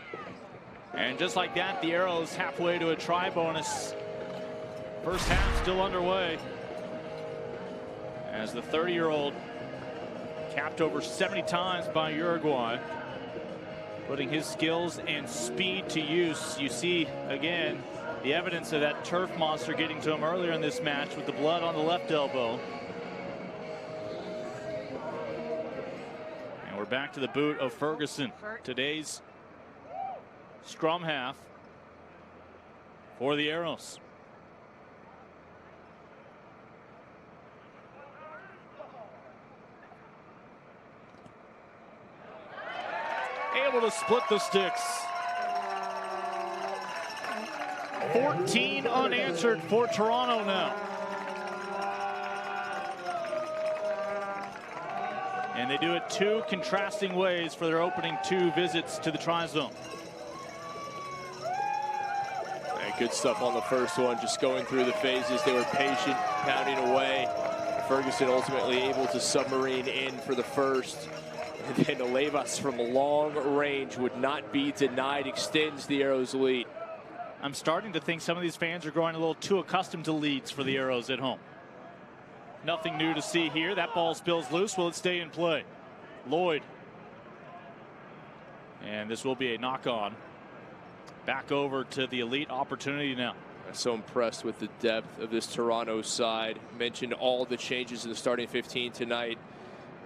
And just like that, the Arrows halfway to a try bonus. First half still underway, as the 30-year-old capped over 70 times by Uruguay, putting his skills and speed to use. You see again the evidence of that turf monster getting to him earlier in this match with the blood on the left elbow. And we're back to the boot of Ferguson, today's scrum half for the Arrows. Able to split the sticks. 14 unanswered for Toronto now. And they do it two contrasting ways for their opening two visits to the try zone. Good stuff on the first one, just going through the phases. They were patient, pounding away. Ferguson ultimately able to submarine in for the first. And then Levis from long range would not be denied, extends the Arrows' lead. I'm starting to think some of these fans are growing a little too accustomed to leads for the Arrows at home. Nothing new to see here. That ball spills loose. Will it stay in play? Lloyd. And this will be a knock-on. Back over to the elite opportunity now. I'm so impressed with the depth of this Toronto side. Mentioned all the changes in the starting 15 tonight,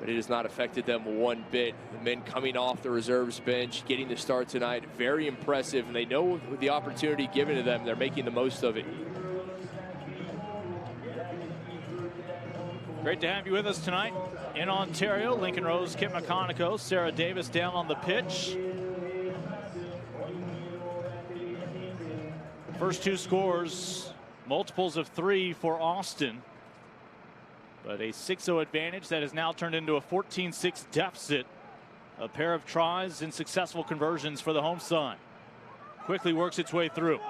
but it has not affected them one bit. The men coming off the reserves bench, getting the start tonight, very impressive, and they know with the opportunity given to them, they're making the most of it. Great to have you with us tonight in Ontario. Lincoln Rose, Kip McConico, Sarah Davis down on the pitch. First two scores, multiples of 3 for Austin. But a 6-0 advantage that has now turned into a 14-6 deficit. A pair of tries and successful conversions for the home side. Quickly works its way through.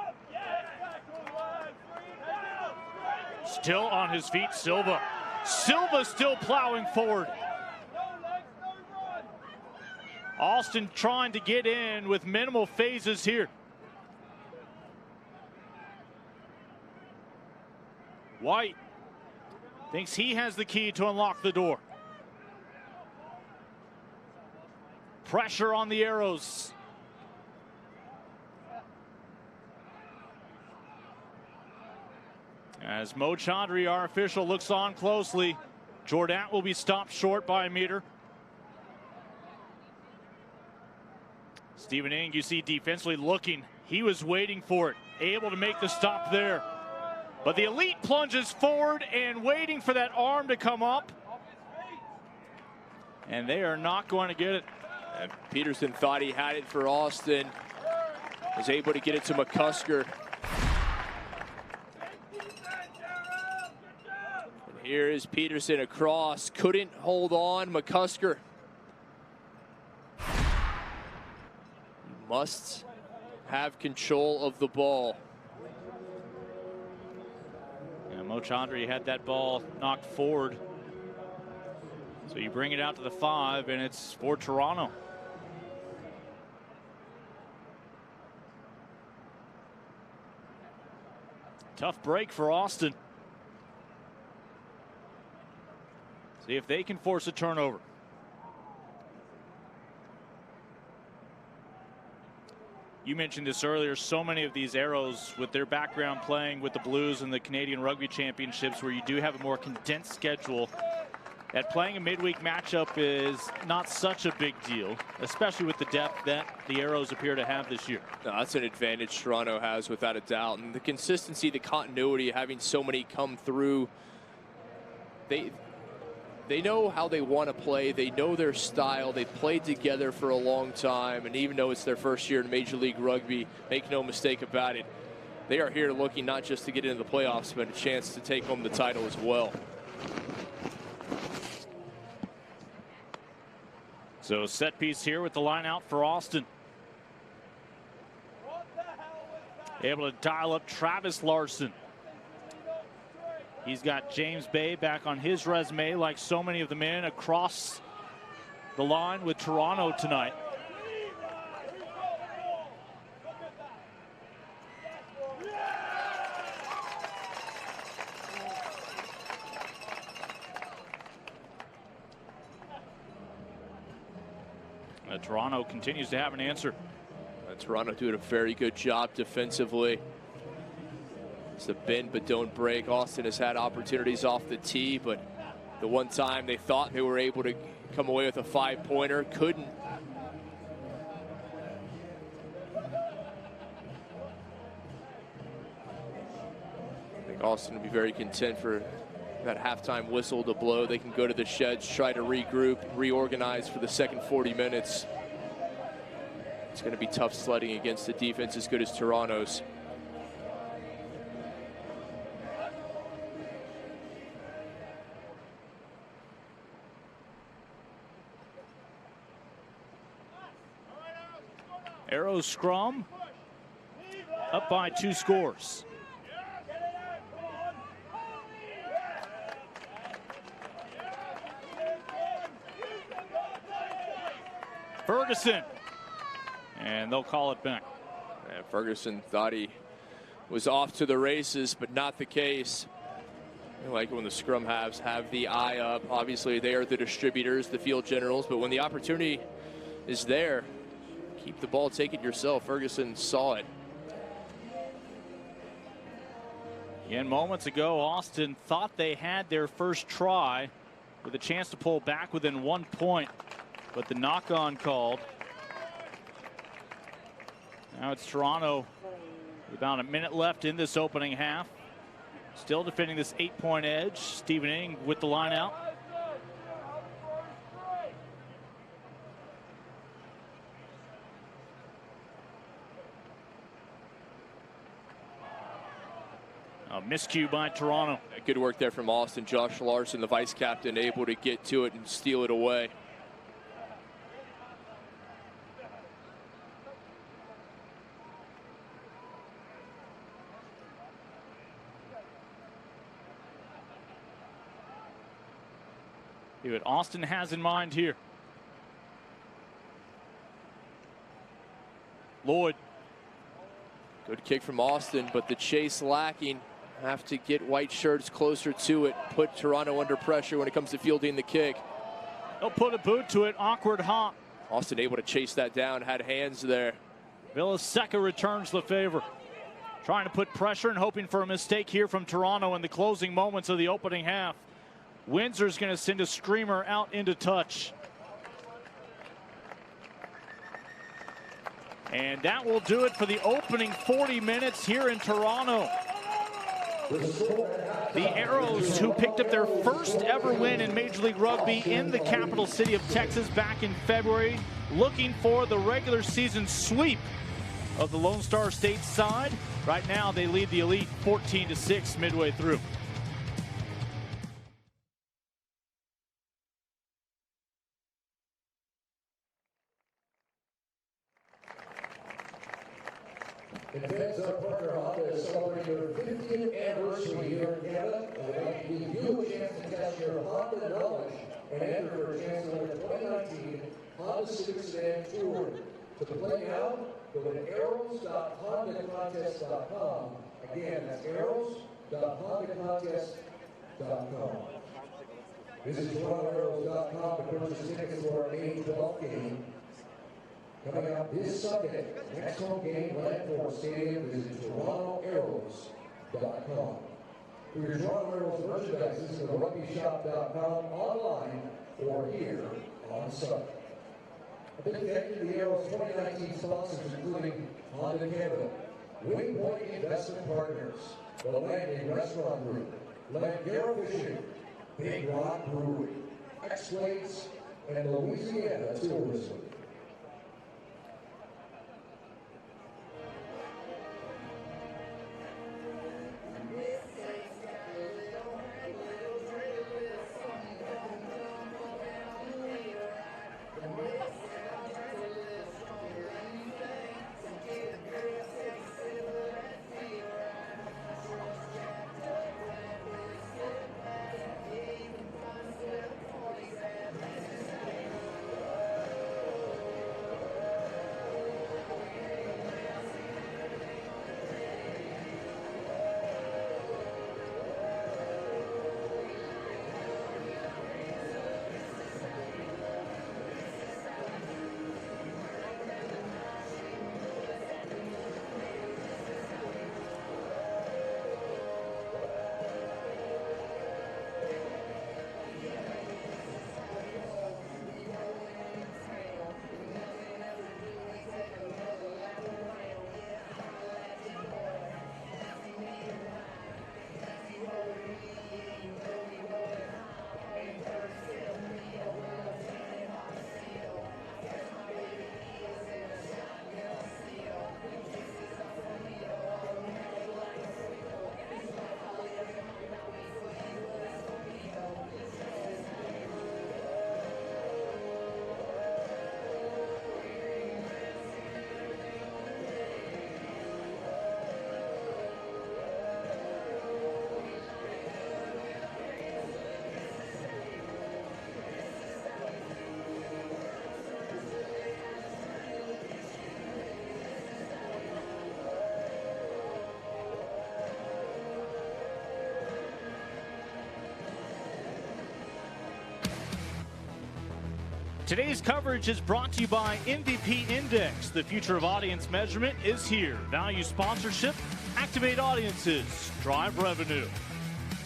Still on his feet, Silva. Silva still plowing forward. Austin trying to get in with minimal phases here. White thinks he has the key to unlock the door. Pressure on the Arrows. As Mo Chaudhry, our official, looks on closely, Jordan will be stopped short by a meter. Stephen Ing, you see defensively looking. He was waiting for it, able to make the stop there. But the elite plunges forward and waiting for that arm to come up. And they are not going to get it. And Peterson thought he had it for Austin. Was able to get it to McCusker. And here is Peterson across. Couldn't hold on. McCusker must have control of the ball. And Mo Chaudhry had that ball knocked forward. So you bring it out to the 5, and it's for Toronto. Tough break for Austin. See if they can force a turnover. You mentioned this earlier, so many of these Arrows with their background playing with the Blues and the Canadian Rugby Championships, where you do have a more condensed schedule, that playing a midweek matchup is not such a big deal, especially with the depth that the Arrows appear to have this year. No, that's an advantage Toronto has without a doubt. And the consistency, the continuity, having so many come through, they know how they want to play. They know their style. They've played together for a long time. And even though it's their first year in Major League Rugby, make no mistake about it, they are here looking not just to get into the playoffs, but a chance to take home the title as well. So set piece here with the line out for Austin. Able to dial up Travis Larson. He's got James Bay back on his resume, like so many of the men across the line with Toronto tonight. Toronto continues to have an answer. Toronto doing a very good job defensively. It's the bend but don't break. Austin has had opportunities off the tee, but the one time they thought they were able to come away with a 5-pointer, couldn't. I think Austin will be very content for that halftime whistle to blow. They can go to the sheds, try to regroup, reorganize for the second 40 minutes. It's going to be tough sledding against a defense as good as Toronto's. Arrows scrum up by 2 scores. Ferguson, and they'll call it back. And Ferguson thought he was off to the races, but not the case. I like when the scrum halves have the eye up. Obviously, they are the distributors, the field generals, but when the opportunity is there, keep the ball, take it yourself. Ferguson saw it. And moments ago, Austin thought they had their first try with a chance to pull back within 1 point, but the knock-on called. Now it's Toronto with about a minute left in this opening half. Still defending this 8-point edge. Stephen Ing with the line out. A miscue by Toronto. Good work there from Austin. Josh Larson, the vice captain, able to get to it and steal it away. See what Austin has in mind here. Lloyd. Good kick from Austin, but the chase lacking. have to get white shirts closer to it, put Toronto under pressure when it comes to fielding the kick. They'll put a boot to it, awkward hop. Austin able to chase that down, had hands there. Villaseca returns the favor. Trying to put pressure and hoping for a mistake here from Toronto in the closing moments of the opening half. Windsor's going to send a screamer out into touch. And that will do it for the opening 40 minutes here in Toronto. The Arrows, who picked up their first ever win in Major League Rugby in the capital city of Texas back in February, looking for the regular season sweep of the Lone Star State side. Right now, they lead the Elite 14-6 midway through. In fans, our partner Honda is celebrating their 50th anniversary here in Canada, and we'd like to give you a chance to test your Honda knowledge and enter for a chance to win the 2019 Honda Civic Sedan Tour. To play now, go to arrows.hondacontest.com. Again, that's arrows.hondacontest.com. Visit TorontoArrows.com to purchase tickets for our main 12 game. Coming up this Sunday, next home game, Landford Stadium, visit TorontoArrows.com. For your Toronto Arrows merchandise, visit RugbyShop.com online or here on site. A big thank you to the Arrows 2019 sponsors, including Honda Canada, Wingpoint Investment Partners, the Landing Restaurant Group, Langara Fishing, Big Rock Brewery, X-Plates, and Louisiana Tourism. Today's coverage is brought to you by MVP Index. The future of audience measurement is here. Value sponsorship, activate audiences, drive revenue.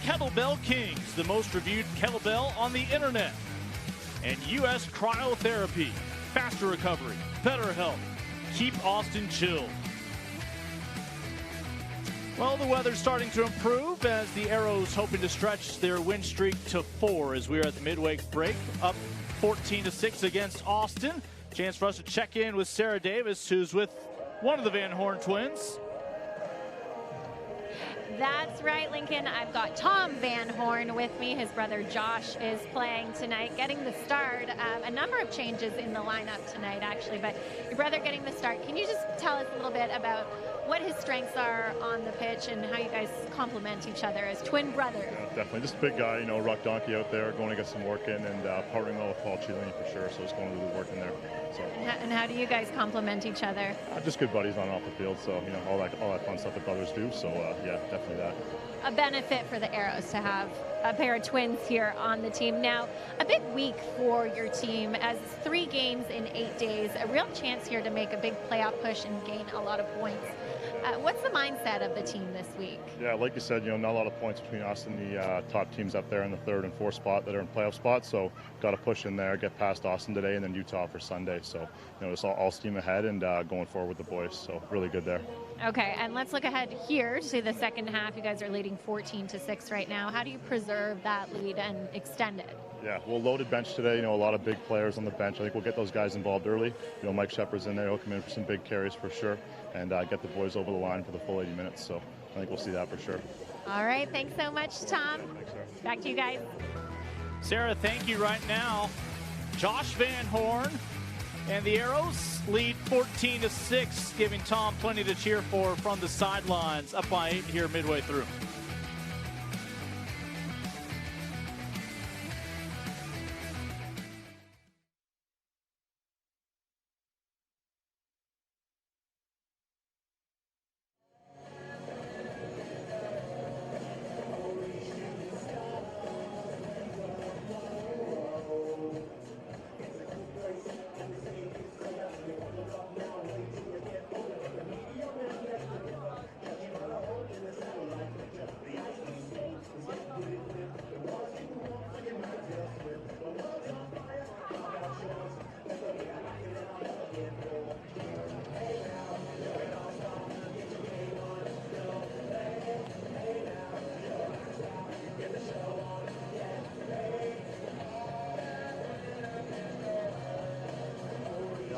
Kettlebell Kings, the most reviewed kettlebell on the internet. And U.S. Cryotherapy, faster recovery, better health. Keep Austin chilled. Well, the weather's starting to improve as the Arrows hoping to stretch their win streak to 4 as we are at the midweek break, up 14-6 against Austin. Chance for us to check in with Sarah Davis, who's with one of the Van Horn twins. That's right, Lincoln. I've got Tom Van Horn with me. His brother Josh is playing tonight, getting the start. A number of changes in the lineup tonight, actually, but your brother getting the start. Can you just tell us a little bit about what his strengths are on the pitch and how you guys complement each other as twin brothers? Yeah, definitely. Just a big guy, you know, ruck donkey out there, going to get some work in, and partnering well with Paul Cheeling for sure, so it's going to do the work in there. So. And how do you guys complement each other? Just good buddies on and off the field, so, you know, all that fun stuff that brothers do, so, yeah, definitely that. a benefit for the Arrows to have a pair of twins here on the team. Now, a big week for your team as 3 games in 8 days, a real chance here to make a big playoff push and gain a lot of points. What's the mindset of the team this week? Yeah, like you said, not a lot of points between us and the top teams up there in the 3rd and 4th spot that are in playoff spots. So got to push in there, get past Austin today, and then Utah for Sunday. So it's all steam ahead and going forward with the boys. So really good there. Okay, and let's look ahead here to the second half. You guys are leading 14-6 right now. How do you preserve that lead and extend it? Yeah, well, loaded bench today. A lot of big players on the bench. I think we'll get those guys involved early. Mike Shepard's in there. He'll come in for some big carries for sure, and get the boys over the line for the full 80 minutes. So I think we'll see that for sure. All right, thanks so much, Tom. Thanks, Sarah. Back to you guys. Sarah, thank you. Right now, Josh Van Horn and the Arrows lead 14-6, giving Tom plenty to cheer for from the sidelines. Up by 8 here midway through.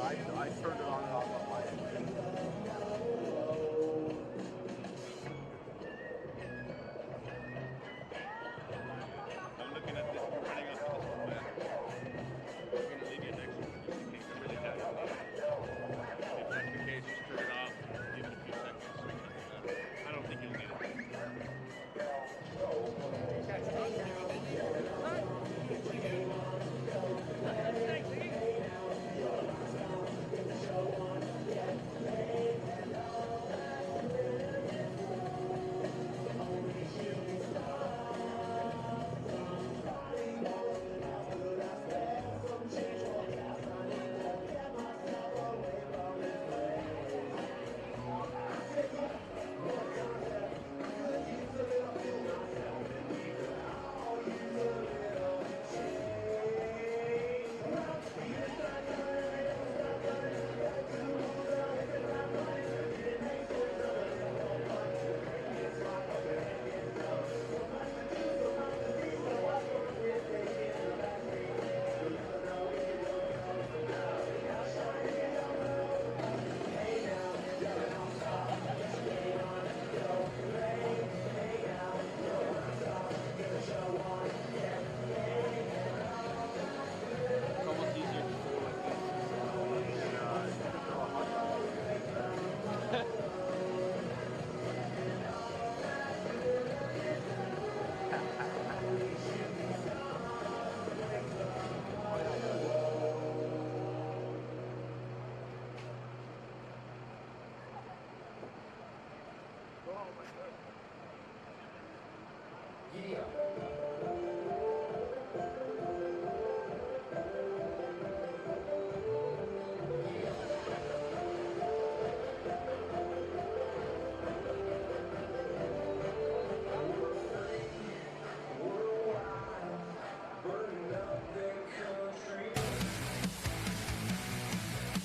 I turned it on and off on my end. I'm looking at this. We're running up to this one back. We're going to leave you next one. You can't really have it. If that's the case, just turn it off. Give it a few seconds. I don't think you'll need it.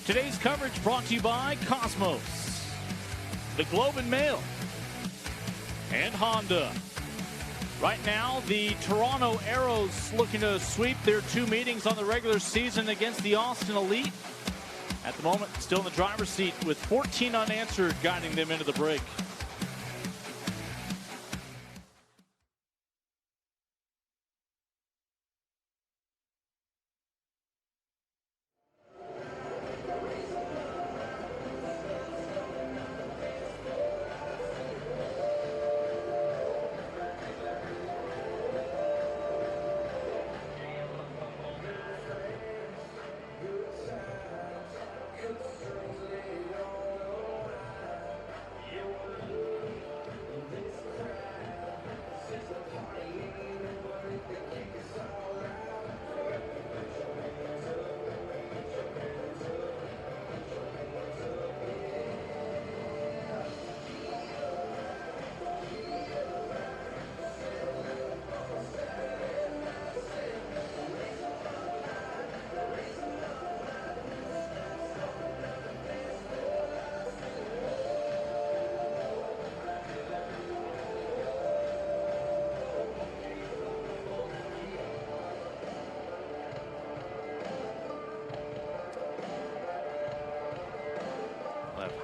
Today's coverage brought to you by Cosmos, the Globe and Mail, and Honda. Right now, the Toronto Arrows looking to sweep their 2 meetings on the regular season against the Austin Elite. At the moment, still in the driver's seat with 14 unanswered, guiding them into the break.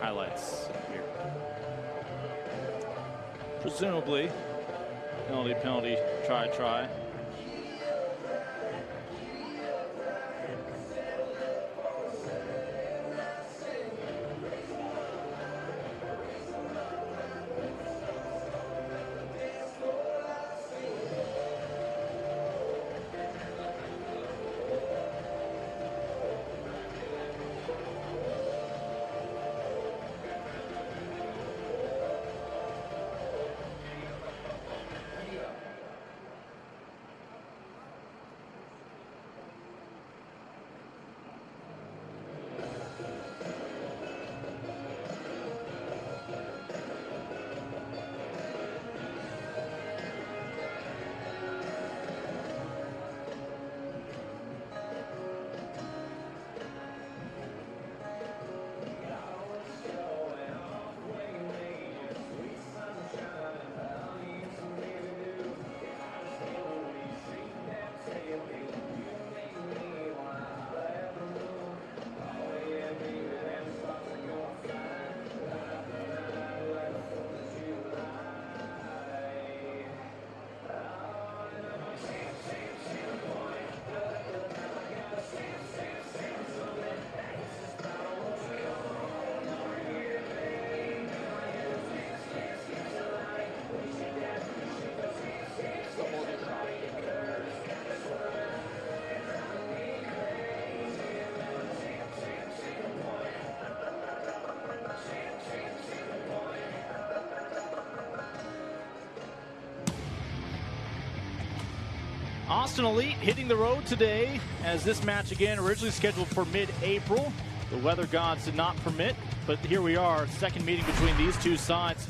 highlights here. Presumably, penalty, try. Austin Elite hitting the road today, as this match again originally scheduled for mid-April. The weather gods did not permit, but here we are, second meeting between these two sides.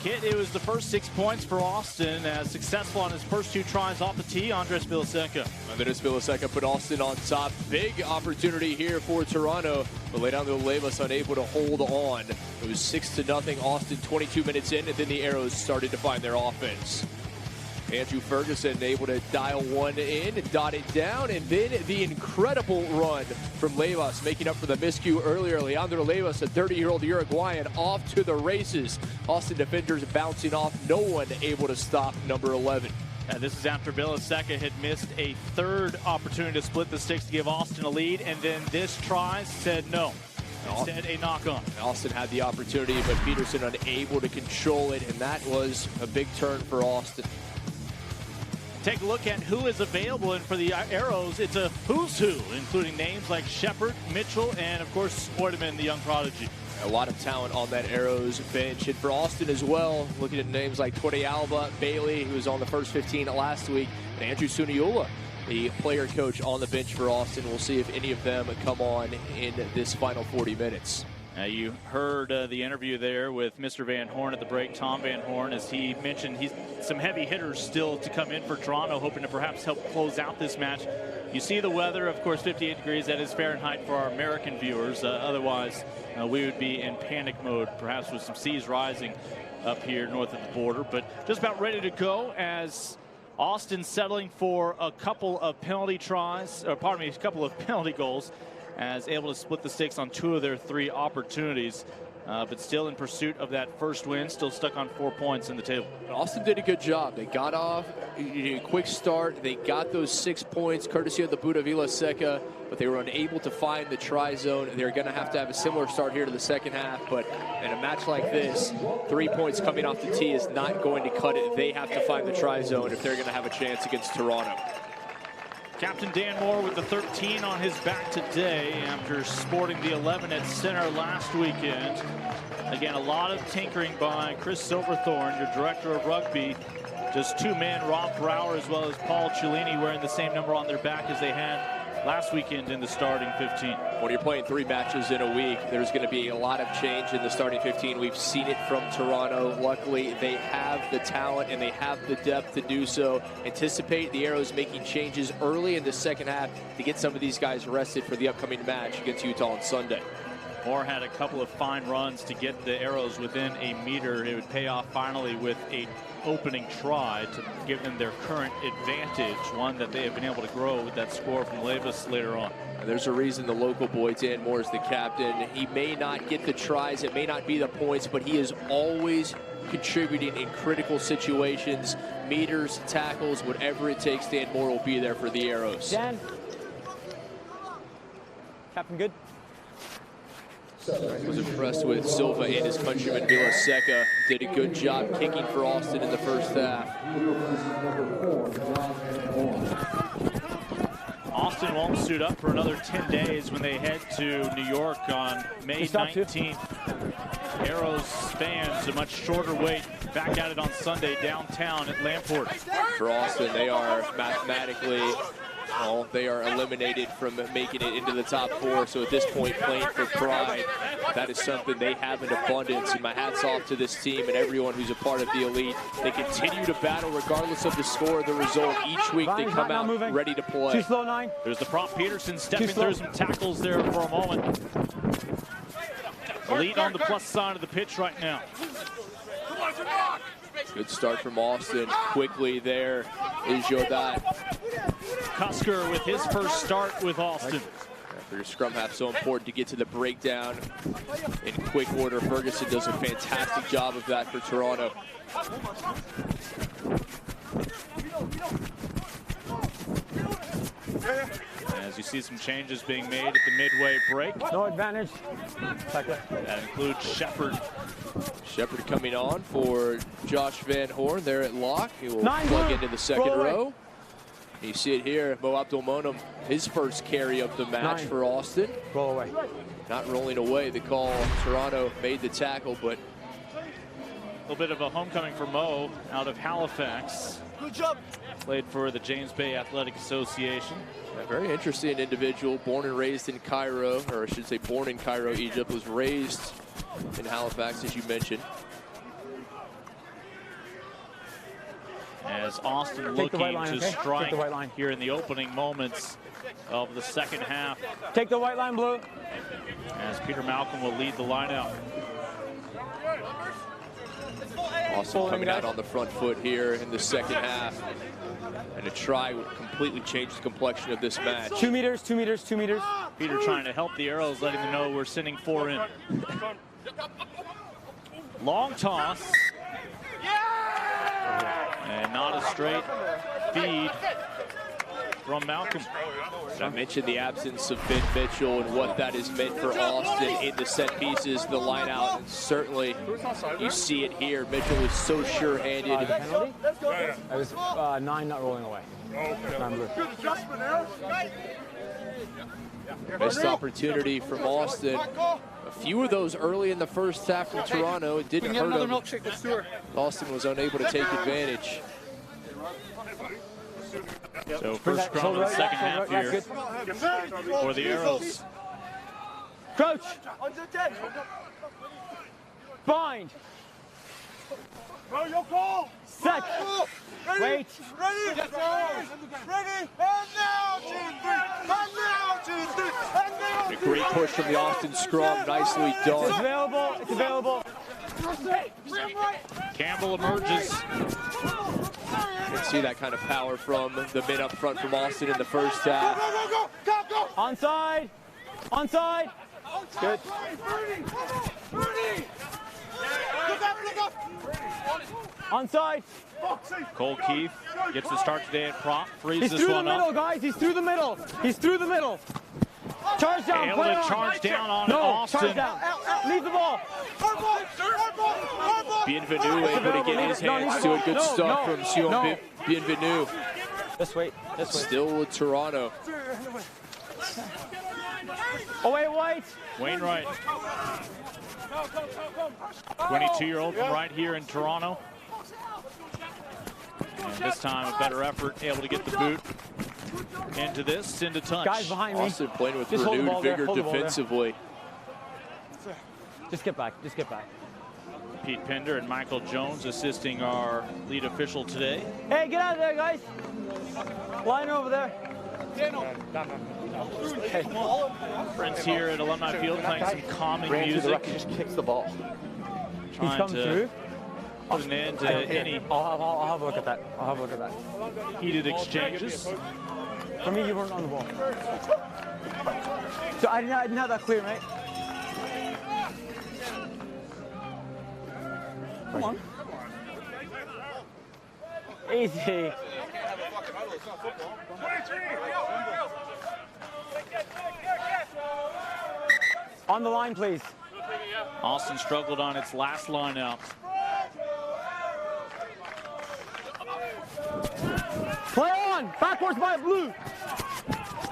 Kit, it was the first 6 points for Austin, as successful on his first 2 tries off the tee. Andres Villaseca. Andres Villaseca put Austin on top. Big opportunity here for Toronto, but Leandro Levas unable to hold on. It was 6-0 Austin 22 minutes in, and then the Arrows started to find their offense. Andrew Ferguson able to dial one in and dot it down, and then the incredible run from Levas, making up for the miscue earlier. Leandro Levas, a 30-year-old Uruguayan, off to the races. Austin defenders bouncing off, no one able to stop number 11. And this is after Villaseca had missed a third opportunity to split the sticks to give Austin a lead, and then this try said no. Instead, a knock-on. Austin had the opportunity, but Peterson unable to control it, and that was a big turn for Austin. Take a look at who is available, and for the Arrows, it's a who's who, including names like Shepard, Mitchell, and of course, Sportman, the young prodigy. A lot of talent on that Arrows bench. And for Austin as well, looking at names like Twede Alba, Bailey, who was on the first 15 last week, and Andrew Suniola, the player coach on the bench for Austin. We'll see if any of them come on in this final 40 minutes. You heard the interview there with Mr. Van Horn at the break, Tom Van Horn, as he mentioned he's some heavy hitters still to come in for Toronto, hoping to perhaps help close out this match. You see the weather, of course, 58 degrees. That is Fahrenheit for our American viewers. Otherwise, we would be in panic mode, perhaps with some seas rising up here north of the border. But just about ready to go, as Austin settling for a couple of penalty tries, or pardon me, a couple of penalty goals, as able to split the sticks on 2 of their 3 opportunities, but still in pursuit of that first win, still stuck on 4 points in the table. Austin did a good job. They got off a quick start. They got those 6 points courtesy of the boot of Villaseca, but they were unable to find the try zone. They're going to have a similar start here to the second half, but in a match like this, 3 points coming off the tee is not going to cut it. They have to find the try zone if they're going to have a chance against Toronto. Captain Dan Moore with the 13 on his back today after sporting the 11 at center last weekend. Again, a lot of tinkering by Chris Silverthorne, your director of rugby. Just 2 men, Rob Brower as well as Paul Cellini, wearing the same number on their back as they had last weekend in the starting 15. When you're playing 3 matches in a week, there's going to be a lot of change in the starting 15. We've seen it from Toronto. Luckily, they have the talent and they have the depth to do so. Anticipate the Arrows making changes early in the second half to get some of these guys rested for the upcoming match against Utah on Sunday. Moore had a couple of fine runs to get the Arrows within a meter. It would pay off finally with a opening try to give them their current advantage, one that they have been able to grow with that score from Levis later on. There's a reason the local boy, Dan Moore, is the captain. He may not get the tries, it may not be the points, but he is always contributing in critical situations, meters, tackles, whatever it takes. Dan Moore will be there for the Arrows. Dan. Captain good. I was impressed with Silva and his countryman Villaseca. Did a good job kicking for Austin in the first half. Austin won't suit up for another 10 days when they head to New York on May 19th. Arrows fans, a much shorter wait, back at it on Sunday downtown at Lamport. For Austin, they are mathematically, well, they are eliminated from making it into the top 4. So at this point, playing for pride, that is something they have in abundance. And my hat's off to this team and everyone who's a part of the elite. They continue to battle regardless of the score or the result. Each week they come out ready to play. Too slow, 9. There's the prop Peterson stepping through some tackles there for a moment. Elite on the plus side of the pitch right now. Good start from Austin. Quickly there is Jodat. Cusker with his first start with Austin. For your scrum half, so important to get to the breakdown in quick order. Ferguson does a fantastic job of that for Toronto. As you see some changes being made at the midway break. No advantage. That includes Shepard. Shepard coming on for Josh Van Horn there at lock. He will 9 plug blue. into the second Roll row. You see it here, Mo Abdelmonam, his first carry of the match 9. for Austin. Roll away. Not rolling away, the call. Toronto made the tackle, but A little bit of a homecoming for Mo out of Halifax. Good job. Played for the James Bay Athletic Association. a very interesting individual, born and raised in Cairo, or I should say born in Cairo, Egypt, was raised in Halifax, as you mentioned. As Austin looking to strike here in the opening moments of the second half. Take the white line, Blue. As Peter Malcolm will lead the lineup. Austin coming out on the front foot here in the second half. And a try would completely change the complexion of this match. 2 meters, 2 meters, 2 meters. Peter trying to help the Arrows, letting them know we're sending 4 in. Long toss. And not a straight feed from Malcolm. I mentioned the absence of Ben Mitchell and what that has meant for Austin in the set pieces, the line out, and certainly you see it here. Mitchell was so sure-handed. Penalty? I was 9 not rolling away. Missed opportunity from Austin. A few of those early in the first half from Toronto. It didn't hurt them. Austin was unable to take advantage. So first scrum of the second half here for the Arrows. Crouch. Bind. Set. Wait. Ready? Ready? And now, 2, 3. And now, 2, 3. And now, A great push from the Austin scrum. Nicely It's done. available. It's available. Campbell emerges. You can see that kind of power from the men up front from Austin in the first half. go. Onside. Onside. Good. Look up. Onside. Cole Keith gets the start today at prop. Frees He's this through the one middle, up. guys. He's through the middle. He's through the middle. Charge down. Able Play to on. charge down on No, Austin. charge down. Leave the ball. Bienvenu able to get his hands to it. Good stuff from Sion Bienvenu. Let's wait. Let's wait. Still with Toronto. Away, White. Wainwright. 22-year-old from right here in Toronto. And this time a better effort, able to get the boot into this, into touch. Guys behind me. Austin playing with Just hold the renewed ball there, vigor hold the ball there. defensively. Just get back. Just get back. Pete Pender and Michael Jones assisting our lead official today. Hey, get out of there, guys. Line over there. Friends here at Alumni Field playing some calming music. Just kicks the ball. He's Trying coming through. put an end to any I'll have a look at that. I'll have a look at that. heated exchanges. For me, you weren't on the ball. So I didn't have that clear, mate. Come on. Easy. On the line, please. Austin struggled on its last line out. Play on! Backwards by blue!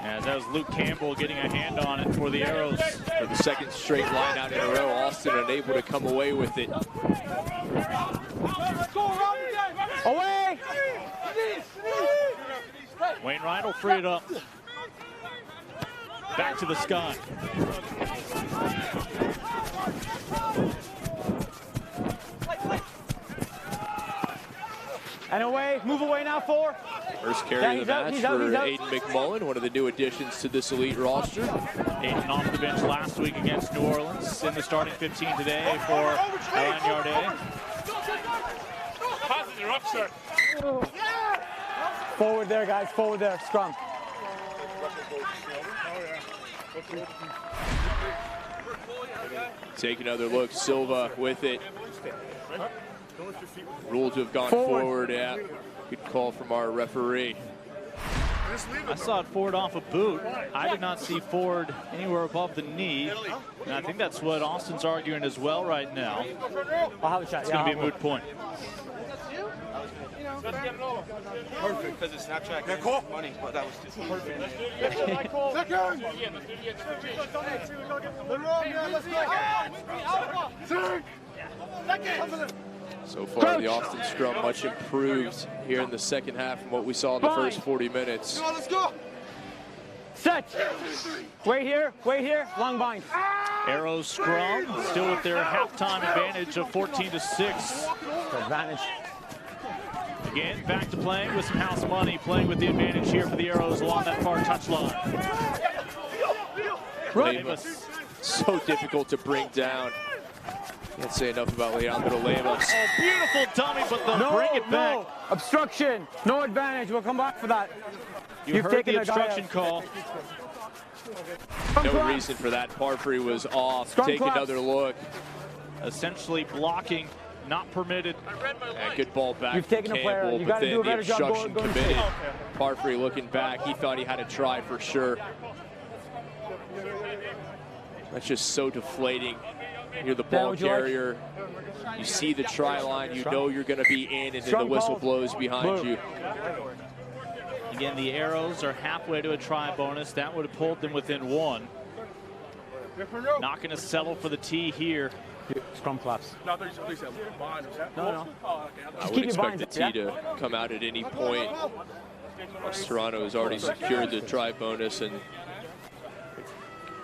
As that was Luke Campbell getting a hand on it for the Arrows. For the second straight line out in a row, Austin unable to come away with it. Away! Wainwright will free it up. Back to the sky. And away, move away now, 4. First carry of the match for Aiden McMullen, one of the new additions to this elite roster. Aiden off the bench last week against New Orleans. In the starting 15 today for Alain Yardet. Passes are up, sir. Forward there, guys, forward there, scrum. Take another look, Silva with it. Ruled to have gone forward. Yeah, good call from our referee. I saw it forward off a boot. I did not see forward anywhere above the knee. And I think that's what Austin's arguing as well right now. I'll have a chat. It's going to be a moot point. Perfect, because it's Snapchat and money, but that was just perfect. So far, the Austin scrum much improved here in the second half from what we saw in the first 40 minutes. Let's go. Set. Wait here, long bind. Arrows scrum, still with their halftime advantage of 14-6. Advantage. Again, back to playing with some house money, playing with the advantage here for the Arrows along that far touchline. Lemos, so difficult to bring down. Can't say enough about Leandro Lemos. Oh, beautiful dummy, but they'll bring it back. No, obstruction, no advantage. We'll come back for that. You've heard the obstruction call. No reason for that. Parfrey was off. Scrum Take claps. another look. Essentially blocking, not permitted. And good ball back You've taken from a player. Campbell, You but gotta then do a the better job obstruction going committed. straight. Parfrey looking back. He thought he had a try for sure. That's just so deflating. You're the ball carrier. You see the try line. You know you're going to be in, and then the whistle blows behind you. Again, the Arrows are halfway to a try bonus. That would have pulled them within 1. Not going to settle for the tee here. Scrum claps. I would expect the tee to come out at any point. Toronto has already secured the try bonus and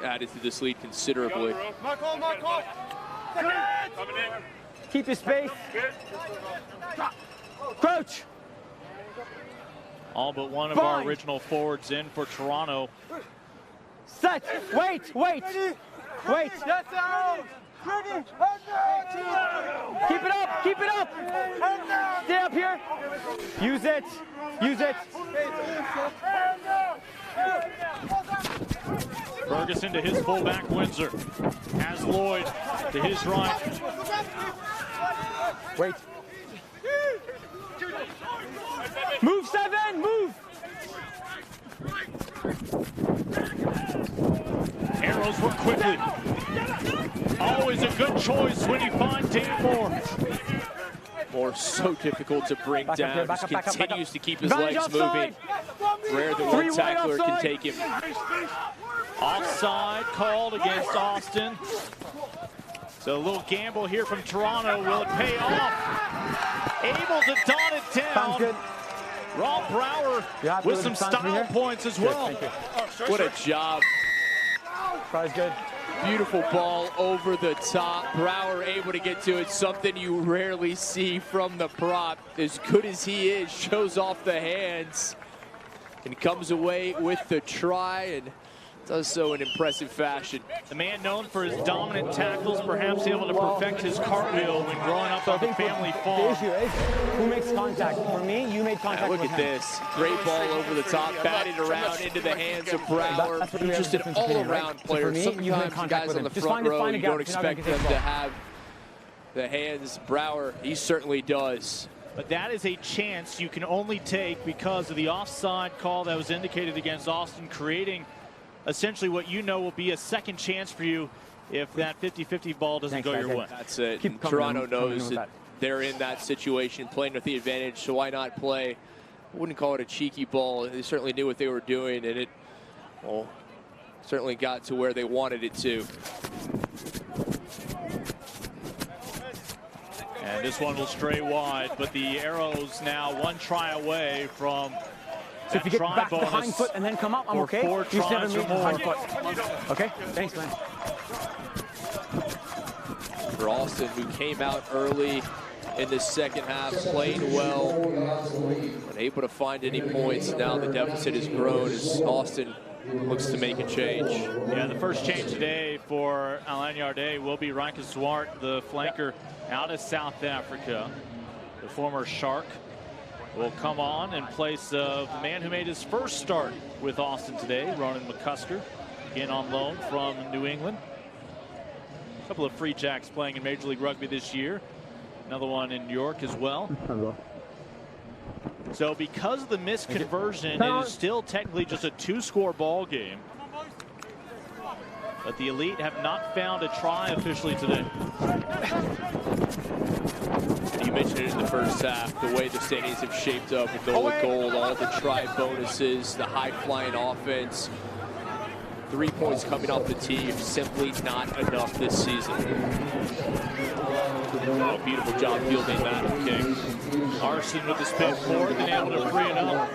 added to this lead considerably. Keep your space. Crouch. All but one of our original forwards in for Toronto. Set. Wait. Keep it up. Stay up here. Use it. Ferguson to his fullback, Windsor. Has Lloyd to his right. Wait. Move, 7, move. Arrows work quickly. Always a good choice when you find Dan Moore. Moore so difficult to bring down. Back up, Continues to keep his legs moving. Rare that one tackler can take him. Offside called against Austin. So a little gamble here from Toronto. Will it pay off? Able to dot it down. Rob Brower with some style points as well. What a job. Prize good. Beautiful ball over the top. Brower able to get to it. Something you rarely see from the prop. As good as he is, shows off the hands. and comes away with the try and does so in impressive fashion. The man known for his dominant tackles, perhaps able to perfect his cartwheel when growing up on the family farm. The issue is, who makes contact? For me, you made contact Look with at him. this. Great ball over the top, batted around into the hands of Brower. He's just an all-around player. Sometimes guys on the front row, you don't expect them to have the hands. Brower, he certainly does. But that is a chance you can only take because of the offside call that was indicated against Austin, creating essentially what you know will be a second chance for you if that 50-50 ball doesn't go your way. That's it. Toronto knows that they're in that situation, playing with the advantage, so why not play? I wouldn't call it a cheeky ball. They certainly knew what they were doing, and it certainly got to where they wanted it to. And this one will stray wide, but the Arrows now one try away from so if you get back to the hind foot and then come up, I'm okay. 4 tries or more. Hind foot. Okay, thanks, man. For Austin, who came out early in the second half, playing well, unable to find any points. Now the deficit has grown as Austin looks to make a change. Yeah, the first change today for Alain Yardet will be Reinke Zwart, the flanker out of South Africa. The former Shark will come on in place of the man who made his first start with Austin today, Ronan McCusker, again on loan from New England. A couple of Free Jacks playing in Major League Rugby this year. Another one in New York as well. So because of the missed conversion, it is still technically just a 2-score ball game. But the Elite have not found a try officially today. You mentioned it in the first half, the way the standings have shaped up with goal to goal, all the try bonuses, the high-flying offense. 3 points coming off the tee, simply not enough this season. Oh, beautiful job fielding that kick. Arson with the spin forward, then able to free it up.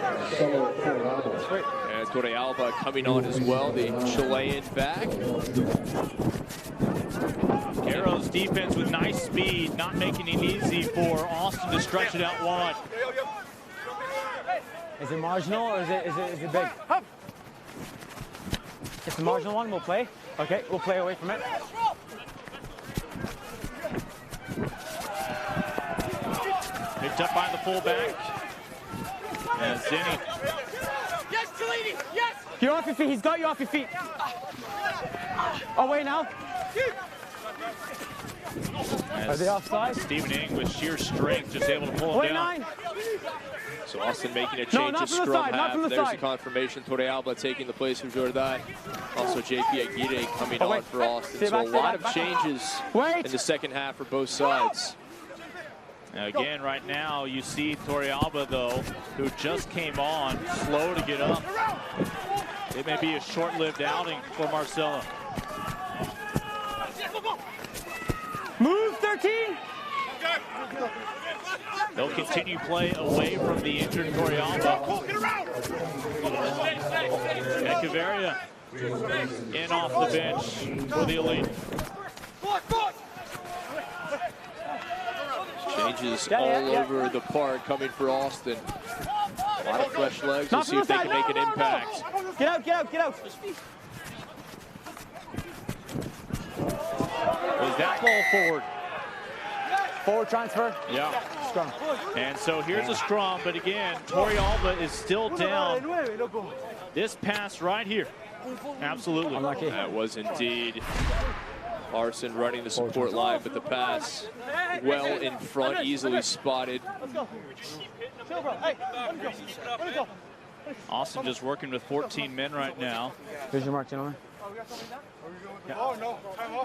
And Torrealba coming on as well, the Chilean back. Arrows defense with nice speed, not making it easy for Austin to stretch it out wide. Is it marginal or is it big? It's the marginal one, we'll play. Okay, we'll play away from it. Picked up by the fullback. And Zinni. Yes, Cellini, yes! You're off your feet, he's got you off your feet. Away now. Are they offside? Stephen Ing with sheer strength just able to pull him down. 9. So Austin making a change to scrum half. There's the confirmation. Torrealba taking the place of Jordan. Also JP Aguirre coming on for Austin. So a lot of changes in the second half for both sides. Now again, right now, you see Torrealba, though, who just came on, slow to get up. It may be a short-lived outing for Marcelo. Move, 13! They'll continue play away from the injured Torrealba. And Cavaria in off the bench for the Elite. Changes all over the park coming for Austin. A lot of fresh legs. We'll see if they can make an impact. Get out, get out, get out. Was that ball forward? Forward transfer. Yeah. Scrum. And so here's a scrum, but again, Torrealba is still down. This pass right here. Absolutely. Unlucky. That was indeed Arson running the support line, but the pass well in front, easily spotted. Austin just working with 14 men right now. Here's your mark, gentlemen.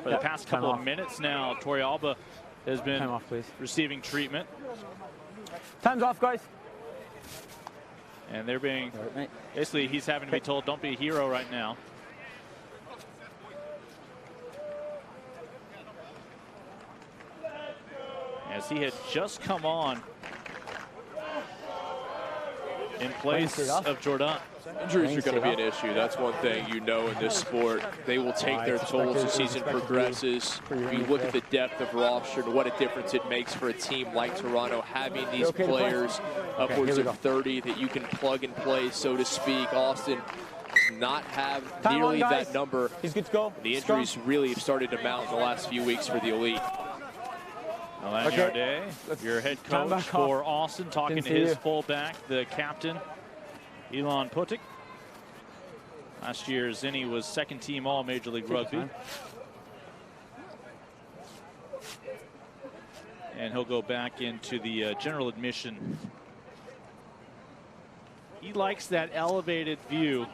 For the past couple of minutes now, Torrealba has been Time off, please. receiving treatment. Time's off, guys. And they're being, basically he's having to be told, don't be a hero right now. As he had just come on in place of Jordan. Injuries are going to be an issue. That's one thing you know in this sport. They will take their toll as the season progresses. You look at the depth of roster and what a difference it makes for a team like Toronto, having these players upwards of 30 that you can plug and play, so to speak. Austin does not have nearly that number. He's good to go. The injuries really have started to mount in the last few weeks for the elite. Alain Yardet, your head coach for Austin, talking to his fullback, the captain, Elon Putik. Last year, Zinni was second team all Major League Rugby. And he'll go back into the general admission. He likes that elevated view.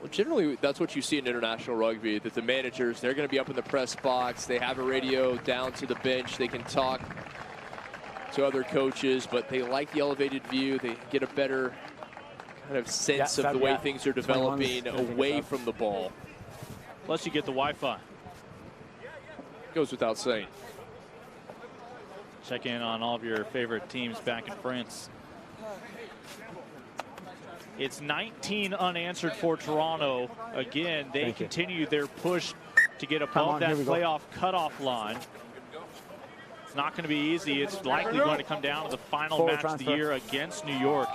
Well, generally, that's what you see in international rugby, that the managers, they're going to be up in the press box. They have a radio down to the bench. They can talk to other coaches, but they like the elevated view. They get a better kind of sense of the way things are developing away from the ball. Plus you get the Wi-Fi. Goes without saying. Check in on all of your favorite teams back in France. It's 19 unanswered for Toronto. Again, they continue their push to get above that playoff cutoff line. It's not going to be easy. It's likely going to come down to the final match of the year against New York.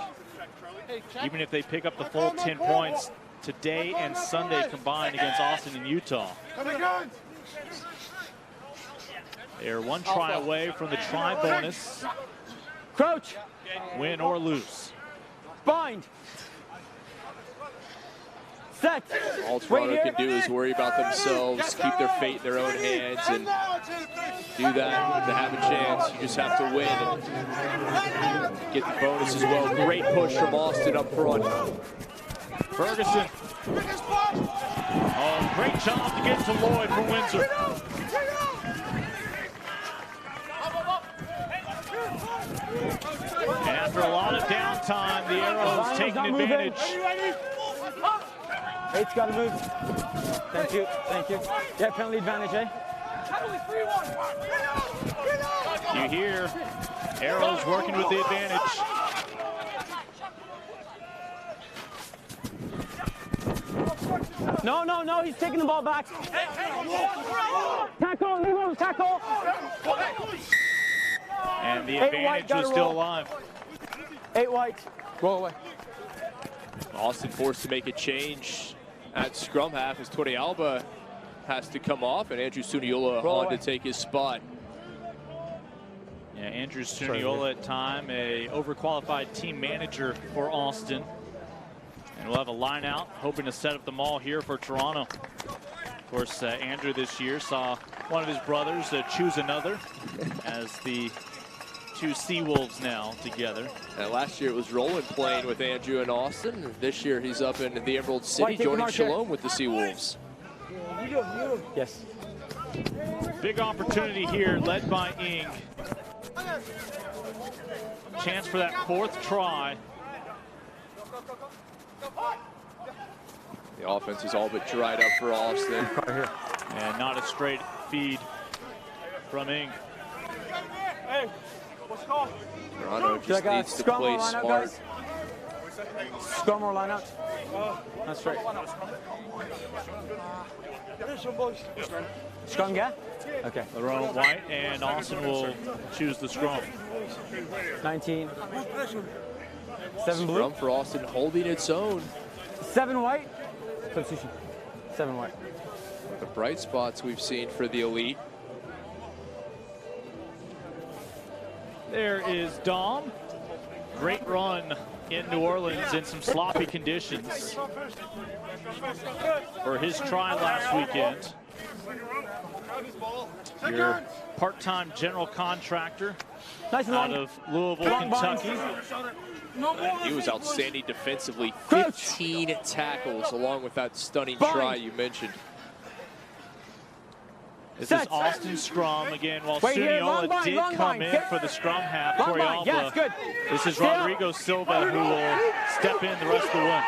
Even if they pick up the full 10 points today and Sunday combined against Austin and Utah. They're one try away from the try bonus. Crouch. Win or lose. Bind. Set. All Toronto can do is worry about themselves, keep their fate in their own hands, and do that to have a chance. You just have to win and get the bonus as well. Great push from Austin up front. Ferguson. Oh, great job to get to Lloyd for Windsor. And after a lot of downtime, the Arrows taking advantage. Eight's got to move. Thank you. Thank you. Yeah, penalty advantage, eh? You hear Arrows working with the advantage. No, no, no, he's taking the ball back. Tackle, leave him, tackle. And the advantage is still alive. 8 white. Roll away. Austin forced to make a change at scrum half as Tony Alba has to come off, and Andrew Suniola on to take his spot. Yeah, Andrew Suniola at time, a overqualified team manager for Austin. And we'll have a line out, hoping to set up the maul here for Toronto. Of course, Andrew this year saw one of his brothers choose another as the two Seawolves now together. And last year it was Roland playing with Andrew and Austin. This year he's up in the Emerald City joining Shalom with the Seawolves. Yes. Big opportunity here led by Ing. Chance for that 4th try. The offense is all but dried up for Austin. And not a straight feed from Ing. Toronto just needs to play smart. Scrum or line out. That's right. Scrum, yeah? Okay. Lerone White and Austin will choose the scrum. 19. 7 blue. Scrum for Austin holding its own. 7 white. Substitution. 7 white. The bright spots we've seen for the elite. There is Dom. Great run in New Orleans in some sloppy conditions for his try last weekend. Your part-time general contractor out of Louisville, Kentucky. He was outstanding defensively. 15 tackles along with that stunning try you mentioned. This is Austin's scrum again, while Suniola did come in for the scrum half. Corey Alba. This is Rodrigo Silva who will step in the rest of the way.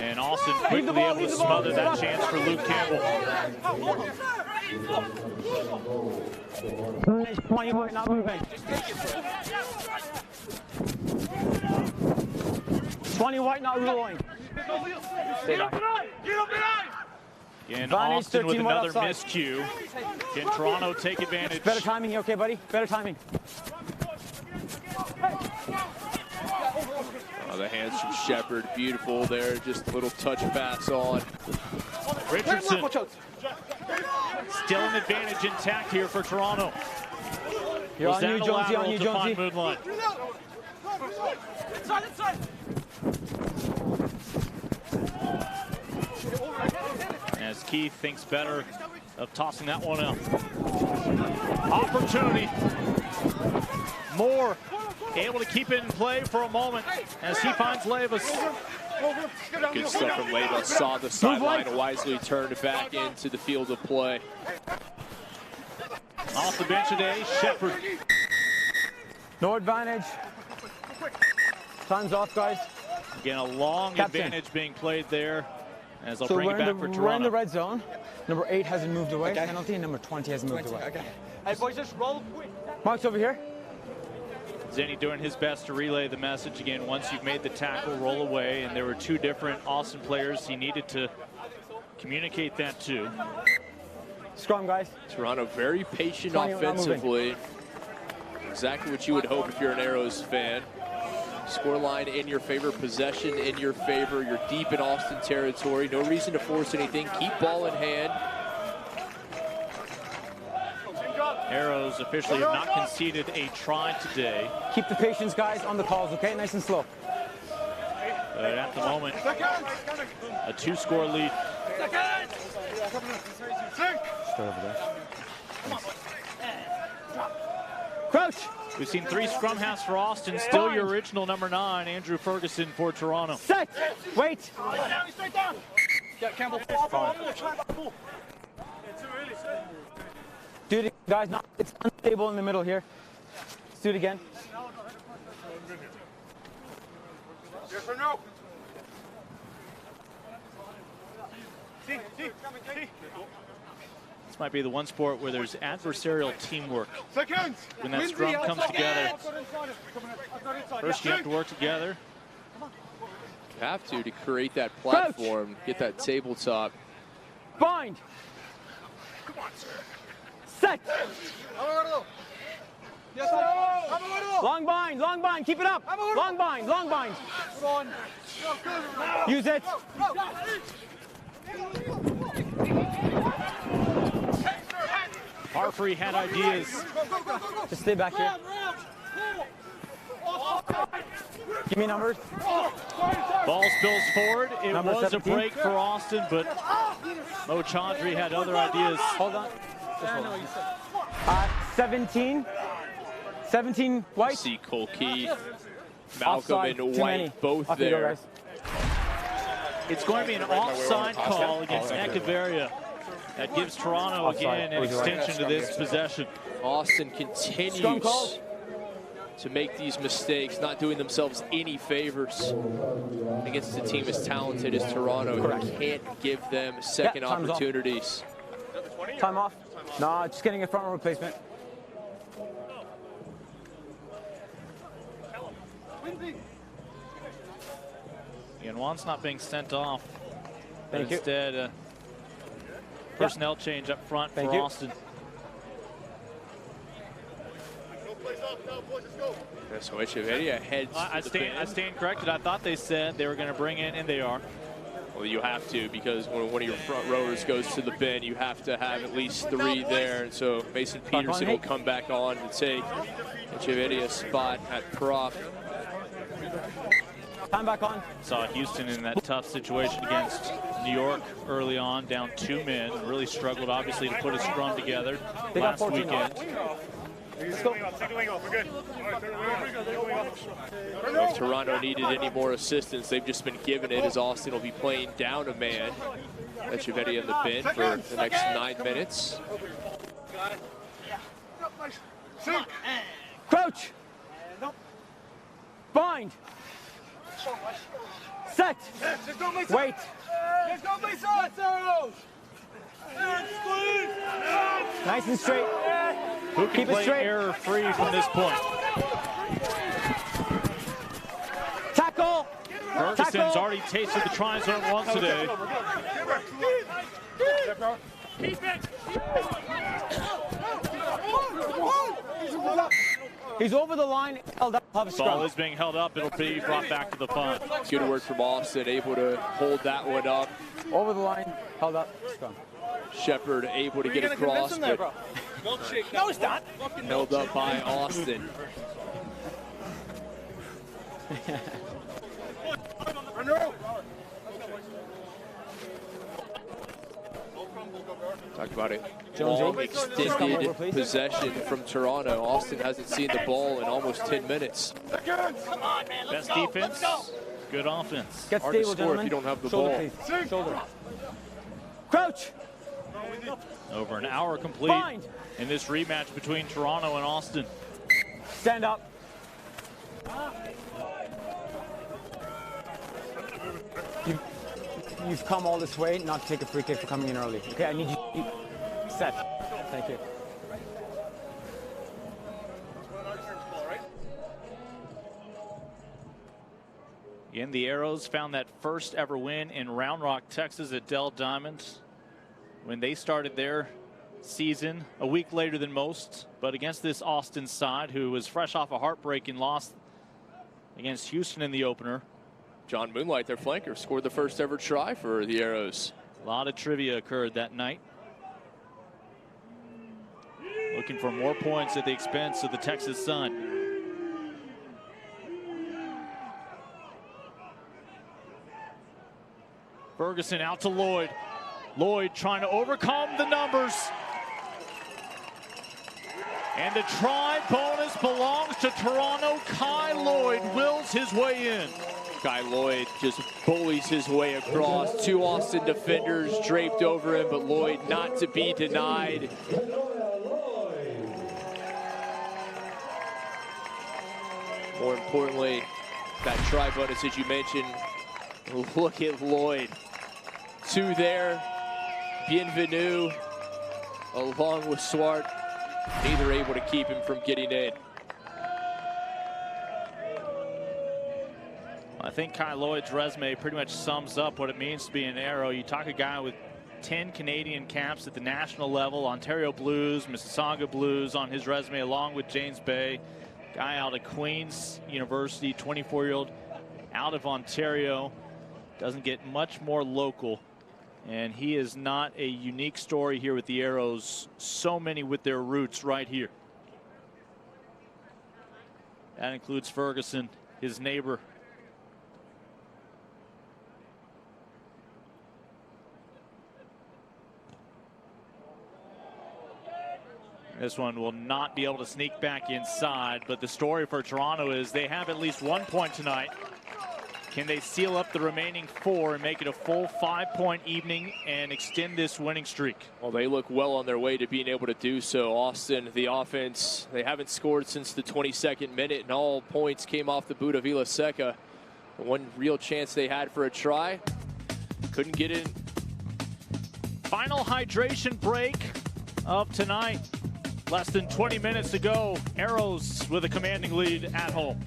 And Austin quickly able to smother that chance for Luke Campbell. Not moving. 20 white, not rolling. Stay back. Again, Vantage, Austin with 13 white another outside. miscue. Can Toronto take advantage? Better timing here, okay, buddy? Better timing. Oh, the hands from Shepard, beautiful there. Just a little touch pass on. Richardson. Still an advantage intact here for Toronto. You're Was on that you, a Jonesy, lateral on you, to find Jonesy. Moonlight? As Keith thinks better of tossing that one out. Opportunity. Moore able to keep it in play for a moment as he finds Levis. Good stuff from Levis. Saw the sideline, wisely turned back into the field of play. Off the bench today, Shepard. No advantage. Time's off, guys. Again, a long Captain. advantage being played there as they'll So bring we're it back in, for we're in Toronto. the red zone. Number 8 hasn't moved away. Penalty, and number 20 hasn't moved away. Hey, boys, just roll quick. Mark's over here. Zenny doing his best to relay the message again. Once you've made the tackle, roll away. And there were two different Austin players he needed to communicate that to. Scrum, guys. Toronto very patient 20, not moving. offensively. Exactly what you would hope if you're an Arrows fan. Scoreline in your favor, possession in your favor. You're deep in Austin territory. No reason to force anything. Keep ball in hand. Arrows officially have not conceded a try today. Keep the patience, guys, on the calls, okay? Nice and slow. But at the moment, a 2-score lead. Start over there. Crouch! We've seen 3 scrum halves for Austin. Still your original number 9, Andrew Ferguson for Toronto. Set! Wait! Do it, guys. Not, it's unstable in the middle here. Let's do it again. Yes or no? This might be the one sport where there's adversarial teamwork. Seconds. When that scrum comes together, first you have to work together. You have to create that platform, get that tabletop. Bind! Set! Long bind, keep it up! Long bind. Use it! Harfrey had ideas. Just stay back here. Give me numbers. Ball spills forward. It Number was 17. a break for Austin, but Mo Chandri had other ideas. Hold on. 17. 17 white. See Cole Keith, Malcolm Offside, and too White many. both Off you go, there. guys. It's going to be an offside call against Echeverria. That gives Toronto, again, an extension to this possession. Austin Scrum continues call. to make these mistakes, not doing themselves any favors against a team as talented as Toronto. Who can't give them second time's off. opportunities. Time off. No, just getting a front row replacement. Again, Juan's not being sent off. But Thank you. instead, personnel change up front Thank for you. Austin. So Echeverria heads I to the bench. stand corrected. I thought they said they were going to bring in, and they are. Well, you have to, because when one of your front rowers goes to the bin, you have to have at least 3 there. And so Mason Peterson will come back on to take Echeverria's spot at prop. Time back on. Saw Houston in that tough situation against New York early on, down 2 men. Really struggled, obviously, to put a scrum together They got last 14 weekend. Let's go. Take the wing off. We're good. If Toronto needed any more assistance, they've just been given it, as Austin will be playing down a man. Echeverria in the bin for the next 9 minutes. Crouch. Bind. Set. Wait. Let's go, Mason. Nice and straight. Who can Keep it play straight. error-free from this point? Tackle. Ferguson's already tasted the try zone once today. He's over the line, held up, have a scrum. Ball is being held up. It'll be brought back to the 5. Good work from Austin, able to hold that one up. Over the line, held up, scrum. Shepard able to get across, but No, it's not. held up by Austin. Talk about it. Long extended possession from Toronto. Austin hasn't seen the ball in almost 10 minutes. Best defense, good offense. Get Hard stable, to score if gentlemen. you don't have the Shoulder, ball. please. Shoulder. Crouch. Over an hour complete Bind. in this rematch between Toronto and Austin. Stand up. You've come all this way not to take a free kick for coming in early. Okay, I need you set. Thank you. Again, the Arrows found that first ever win in Round Rock, Texas at Dell Diamond when they started their season a week later than most, but against this Austin side who was fresh off a heartbreaking loss against Houston in the opener. John Moonlight, their flanker, scored the first ever try for the Arrows. A lot of trivia occurred that night. Looking for more points at the expense of the Texas Sun. Ferguson out to Lloyd. Lloyd trying to overcome the numbers. And the try bonus belongs to Toronto. Kai Lloyd wills his way in. Kai Lloyd just bullies his way across. 2 Austin defenders draped over him, but Lloyd not to be denied. More importantly, that try bonus, as you mentioned, look at Lloyd. 2 there, Bienvenu, along with Swart, neither able to keep him from getting in. I think Kai Lloyd's resume pretty much sums up what it means to be an Arrow. You talk a guy with 10 Canadian caps at the national level, Ontario Blues, Mississauga Blues on his resume, along with James Bay. Guy out of Queen's University, 24-year-old, out of Ontario. Doesn't get much more local. And he is not a unique story here with the Arrows. So many with their roots right here. That includes Ferguson, his neighbor. This one will not be able to sneak back inside, but the story for Toronto is they have at least 1 point tonight. Can they seal up the remaining 4 and make it a full 5-point evening and extend this winning streak? Well, they look well on their way to being able to do so. Austin, the offense, they haven't scored since the 22nd minute, and all points came off the boot of Vilaseca. The one real chance they had for a try, couldn't get in. Final hydration break of tonight. Less than 20 minutes to go. Arrows with a commanding lead at home.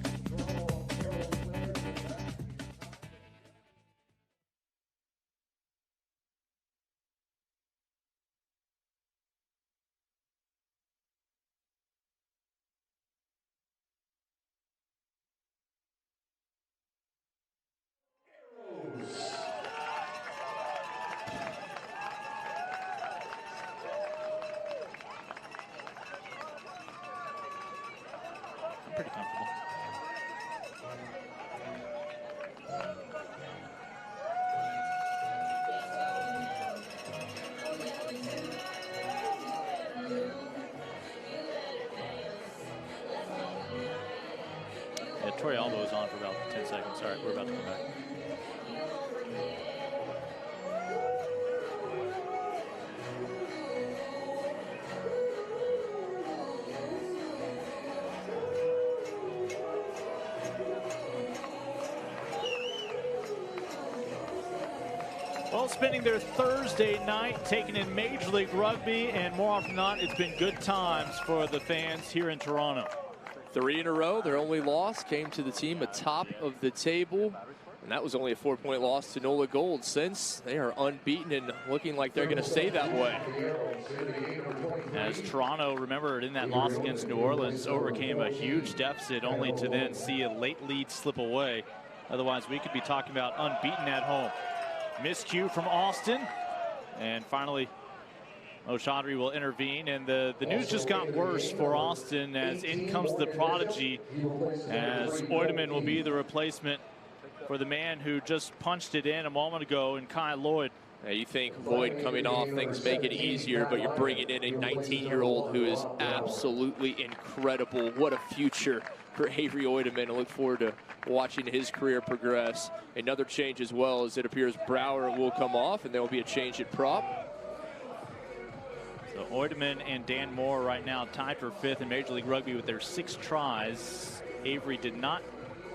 Pretty comfortable. Yeah, Troy Aldo is on for about 10 seconds. All right, we're about to come back. Well, spending their Thursday night taking in Major League Rugby, and more often than not, it's been good times for the fans here in Toronto. 3 in a row. Their only loss came to the team atop of the table. And And that was only a 4-point loss to NOLA Gold. Since they are unbeaten and looking like they're going to stay that way. As Toronto, remember, in that loss against New Orleans, overcame a huge deficit only to then see a late lead slip away. Otherwise, we could be talking about unbeaten at home. Miscue from Austin. And finally, O'Shaughnessy will intervene, and the news just got worse for Austin as in comes the prodigy, as Oideman will be the replacement for the man who just punched it in a moment ago in Kai Lloyd. Yeah, you think Lloyd coming off, things make it easier, but you're bringing in a 19-year-old who is absolutely incredible. What a future for Avery Oideman. I look forward to watching his career progress. Another change as well, as it appears Brower will come off, and there will be a change at prop. So Oideman and Dan Moore right now tied for 5th in Major League Rugby with their 6 tries. Avery did not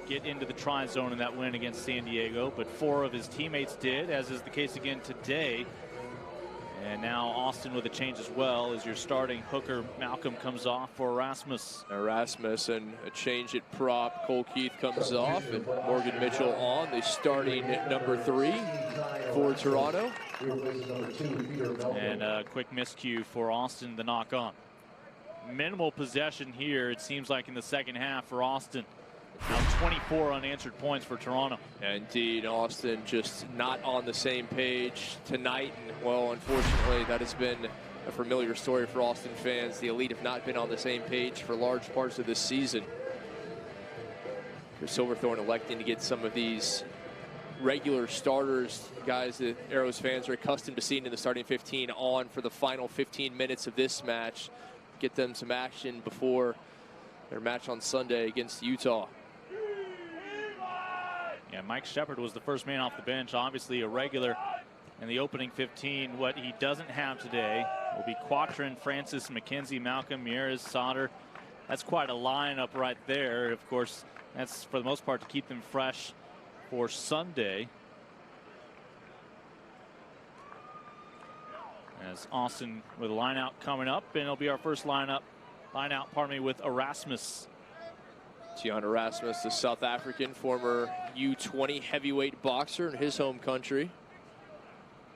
get into the try zone in that win against San Diego, but 4 of his teammates did, as is the case again today. And now Austin with a change as well, as your starting hooker Malcolm comes off for Erasmus. Erasmus, and a change at prop. Cole Keith comes off, and Morgan Mitchell on, the starting number 3 for Toronto. And a quick miscue for Austin, the knock on. Minimal possession here, it seems like, in the second half for Austin. Now 24 unanswered points for Toronto. Indeed, Austin just not on the same page tonight. And, well, unfortunately, that has been a familiar story for Austin fans. The Elite have not been on the same page for large parts of this season. For Silverthorne electing to get some of these regular starters, guys that Arrows fans are accustomed to seeing in the starting 15, on for the final 15 minutes of this match. Get them some action before their match on Sunday against Utah. Yeah, Mike Shepard was the first man off the bench, obviously a regular in the opening 15. What he doesn't have today will be Quatrin, Francis, McKenzie, Malcolm, Mieres, Sauter. That's quite a lineup right there. Of course, that's for the most part to keep them fresh for Sunday. As Austin with a line out coming up, and it'll be our first line out, with Erasmus. Tian Erasmus, the South African former U20 heavyweight boxer in his home country.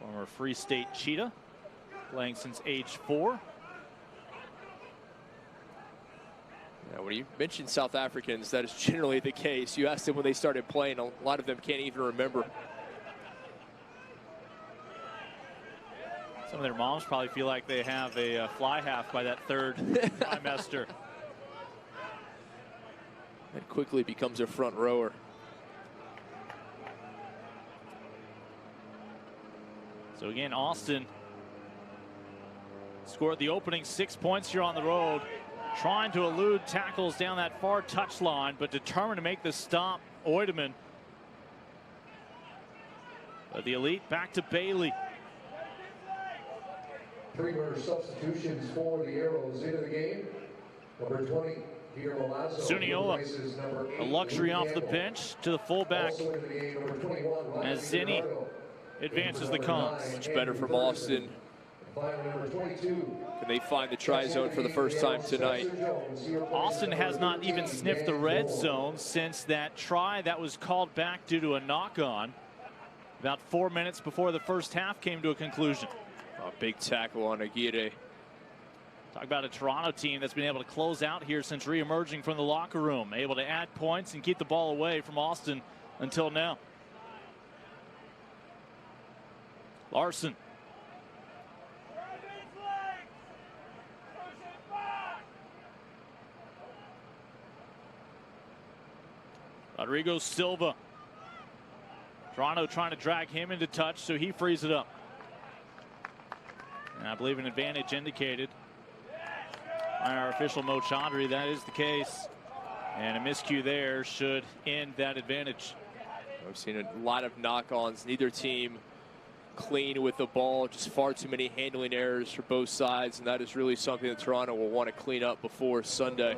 Former Free State Cheetah, playing since age 4. Yeah, when you mention South Africans, that is generally the case. You ask them when they started playing, a lot of them can't even remember. Some of their moms probably feel like they have a fly half by that 3rd trimester. And quickly becomes a front rower. So again, Austin scored the opening 6 points here on the road, trying to elude tackles down that far touchline, but determined to make the stop. Oideman. But the Elite back to Bailey. 3 more substitutions for the Arrows into the game. Number 20. Zuniola, a luxury off the bench to the fullback as Zinni advances the cons. Much better from Austin. Can they find the try zone for the first time tonight? Austin has not even sniffed the red zone since that try that was called back due to a knock-on about 4 minutes before the first half came to a conclusion. A big tackle on Aguirre. Talk about a Toronto team that's been able to close out here since re-emerging from the locker room, able to add points and keep the ball away from Austin until now. Larson. Rodrigo Silva. Toronto trying to drag him into touch, so he frees it up. And I believe an advantage indicated by our official Mo Chaudhry. That is the case. And a miscue there should end that advantage. We've seen a lot of knock-ons. Neither team clean with the ball. Just far too many handling errors for both sides. And that is really something that Toronto will want to clean up before Sunday.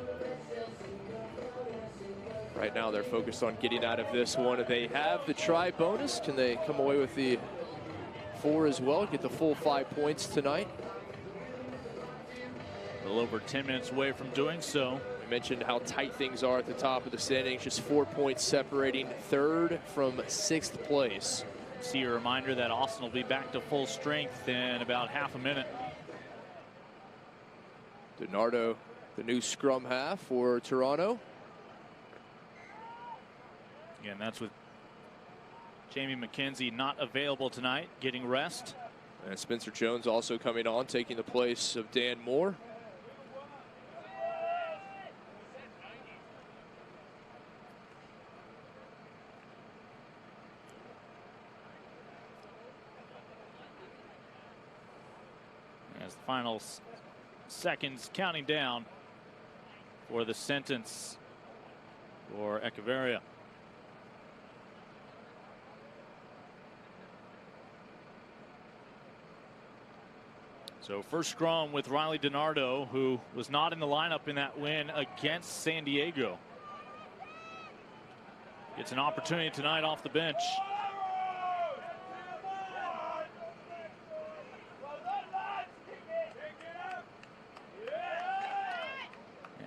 Right now they're focused on getting out of this one. They have the try bonus. Can they come away with the 4 as well? Get the full 5 points tonight. A little over 10 minutes away from doing so. mentioned how tight things are at the top of the standings. Just 4 points separating third from 6th place. See a reminder that Austin will be back to full strength in about half a minute. DiNardo, the new scrum half for Toronto. Again, that's with Jamie McKenzie not available tonight, getting rest. And Spencer Jones also coming on, taking the place of Dan Moore. As the final seconds counting down for the sentence for Echeverria. So first scrum with Riley DiNardo, who was not in the lineup in that win against San Diego. Gets an opportunity tonight off the bench.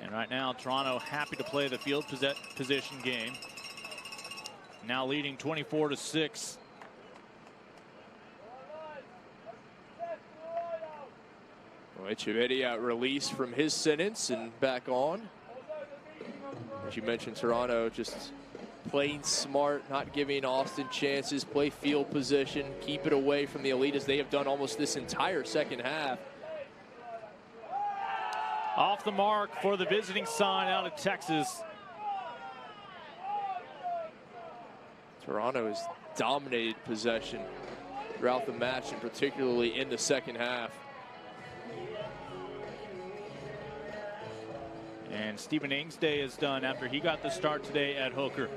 And right now, Toronto happy to play the field position game. Now leading 24-6. Echeverria released from his sentence and back on. As you mentioned, Toronto just playing smart, not giving Austin chances, play field position, keep it away from the elite as they have done almost this entire second half. Off the mark for the visiting side out of Texas. Toronto has dominated possession throughout the match, and particularly in the second half. And Stephen Ing's day is done after he got the start today at hooker.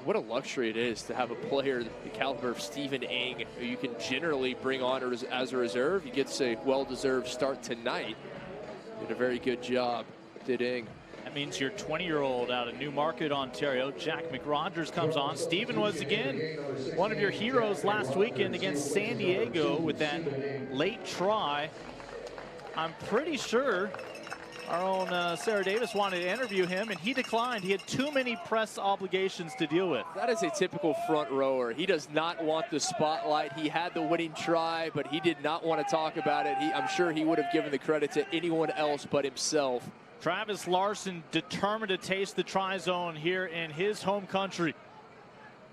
What a luxury it is to have a player the caliber of Stephen Ing, who you can generally bring on as a reserve. He gets a well-deserved start tonight. Did a very good job, did Ing. That means your 20-year-old out of Newmarket, Ontario, Jack McRogers, comes on. Stephen was, again, one of your heroes last weekend against San Diego with that late try. I'm pretty sure our own Sarah Davis wanted to interview him, and he declined. He had too many press obligations to deal with. That is a typical front rower. He does not want the spotlight. He had the winning try, but he did not want to talk about it. I'm sure he would have given the credit to anyone else but himself. Travis Larson determined to taste the try zone here in his home country,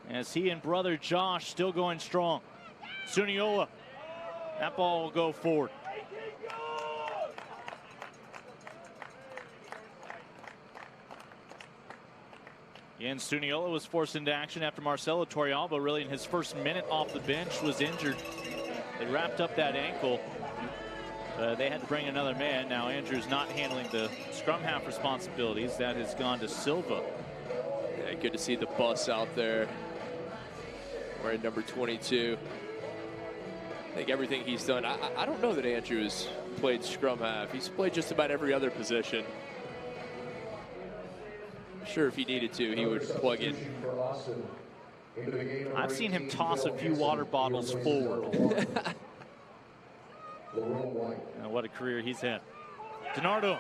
as he and brother Josh still going strong. Suniola, that ball will go forward. Again, Suniola was forced into action after Marcelo Torrealba, really in his first minute off the bench, was injured. They wrapped up that ankle. They had to bring another man. Now Andrew's not handling the scrum half responsibilities. That has gone to Silva. Yeah, good to see the bus out there wearing number 22. I think everything he's done. I don't know that Andrew has played scrum half. He's played just about every other position. Sure, if he needed to, he would plug in. I've seen him toss a few water bottles forward. What a career he's had. DiNardo.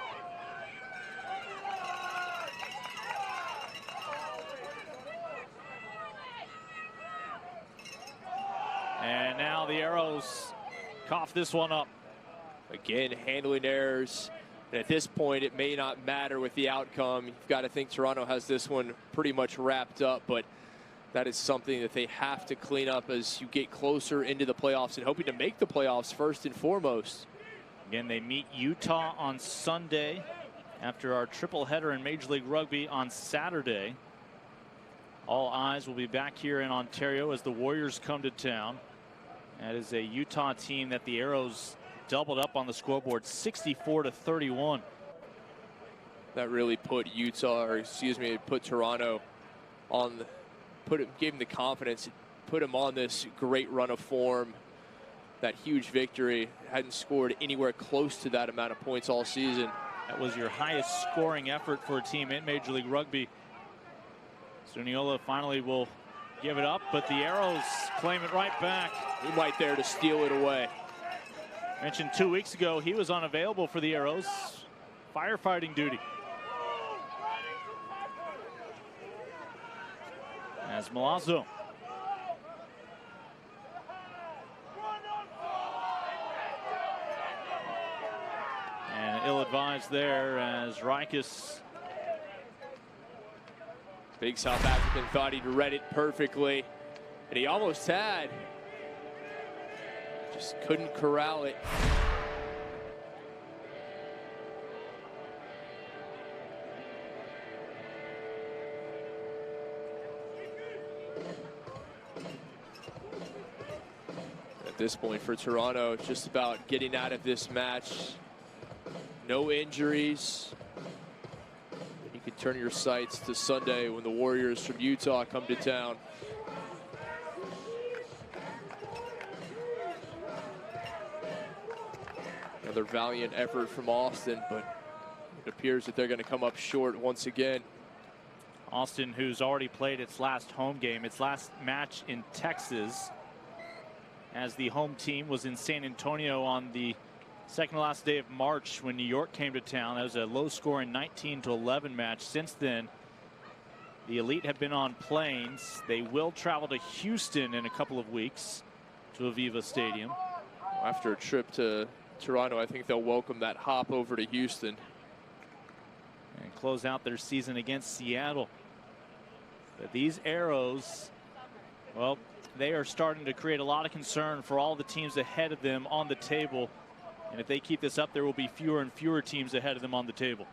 And now the Arrows cough this one up. Again, handling errors. And at this point, it may not matter with the outcome. You've got to think Toronto has this one pretty much wrapped up, but that is something that they have to clean up as you get closer into the playoffs and hoping to make the playoffs first and foremost. Again, they meet Utah on Sunday after our triple header in Major League Rugby on Saturday. All eyes will be back here in Ontario as the Warriors come to town. That is a Utah team that the Arrows doubled up on the scoreboard, 64-31. That really put put Toronto on, gave him the confidence, put him on this great run of form. That huge victory, hadn't scored anywhere close to that amount of points all season. That was your highest scoring effort for a team in Major League Rugby. Suniola finally will give it up, but the Arrows claim it right back. He right there to steal it away. Mentioned 2 weeks ago, he was unavailable for the Arrows. firefighting duty. As Milazzo. And ill-advised there as Rikus. Big South African thought he'd read it perfectly, and he almost had. Just couldn't corral it. At this point for Toronto, it's just about getting out of this match. No injuries. You can turn your sights to Sunday when the Warriors from Utah come to town. Another valiant effort from Austin, but it appears that they're going to come up short once again. Austin, who's already played its last home game, its last match in Texas, as the home team was in San Antonio on the second to last day of March when New York came to town. That was a low-scoring 19-11 match. Since then, the Elite have been on planes. They will travel to Houston in a couple of weeks to Aviva Stadium. After a trip to Toronto, I think they'll welcome that hop over to Houston. And close out their season against Seattle. But these Arrows, well, they are starting to create a lot of concern for all the teams ahead of them on the table. And if they keep this up, there will be fewer and fewer teams ahead of them on the table.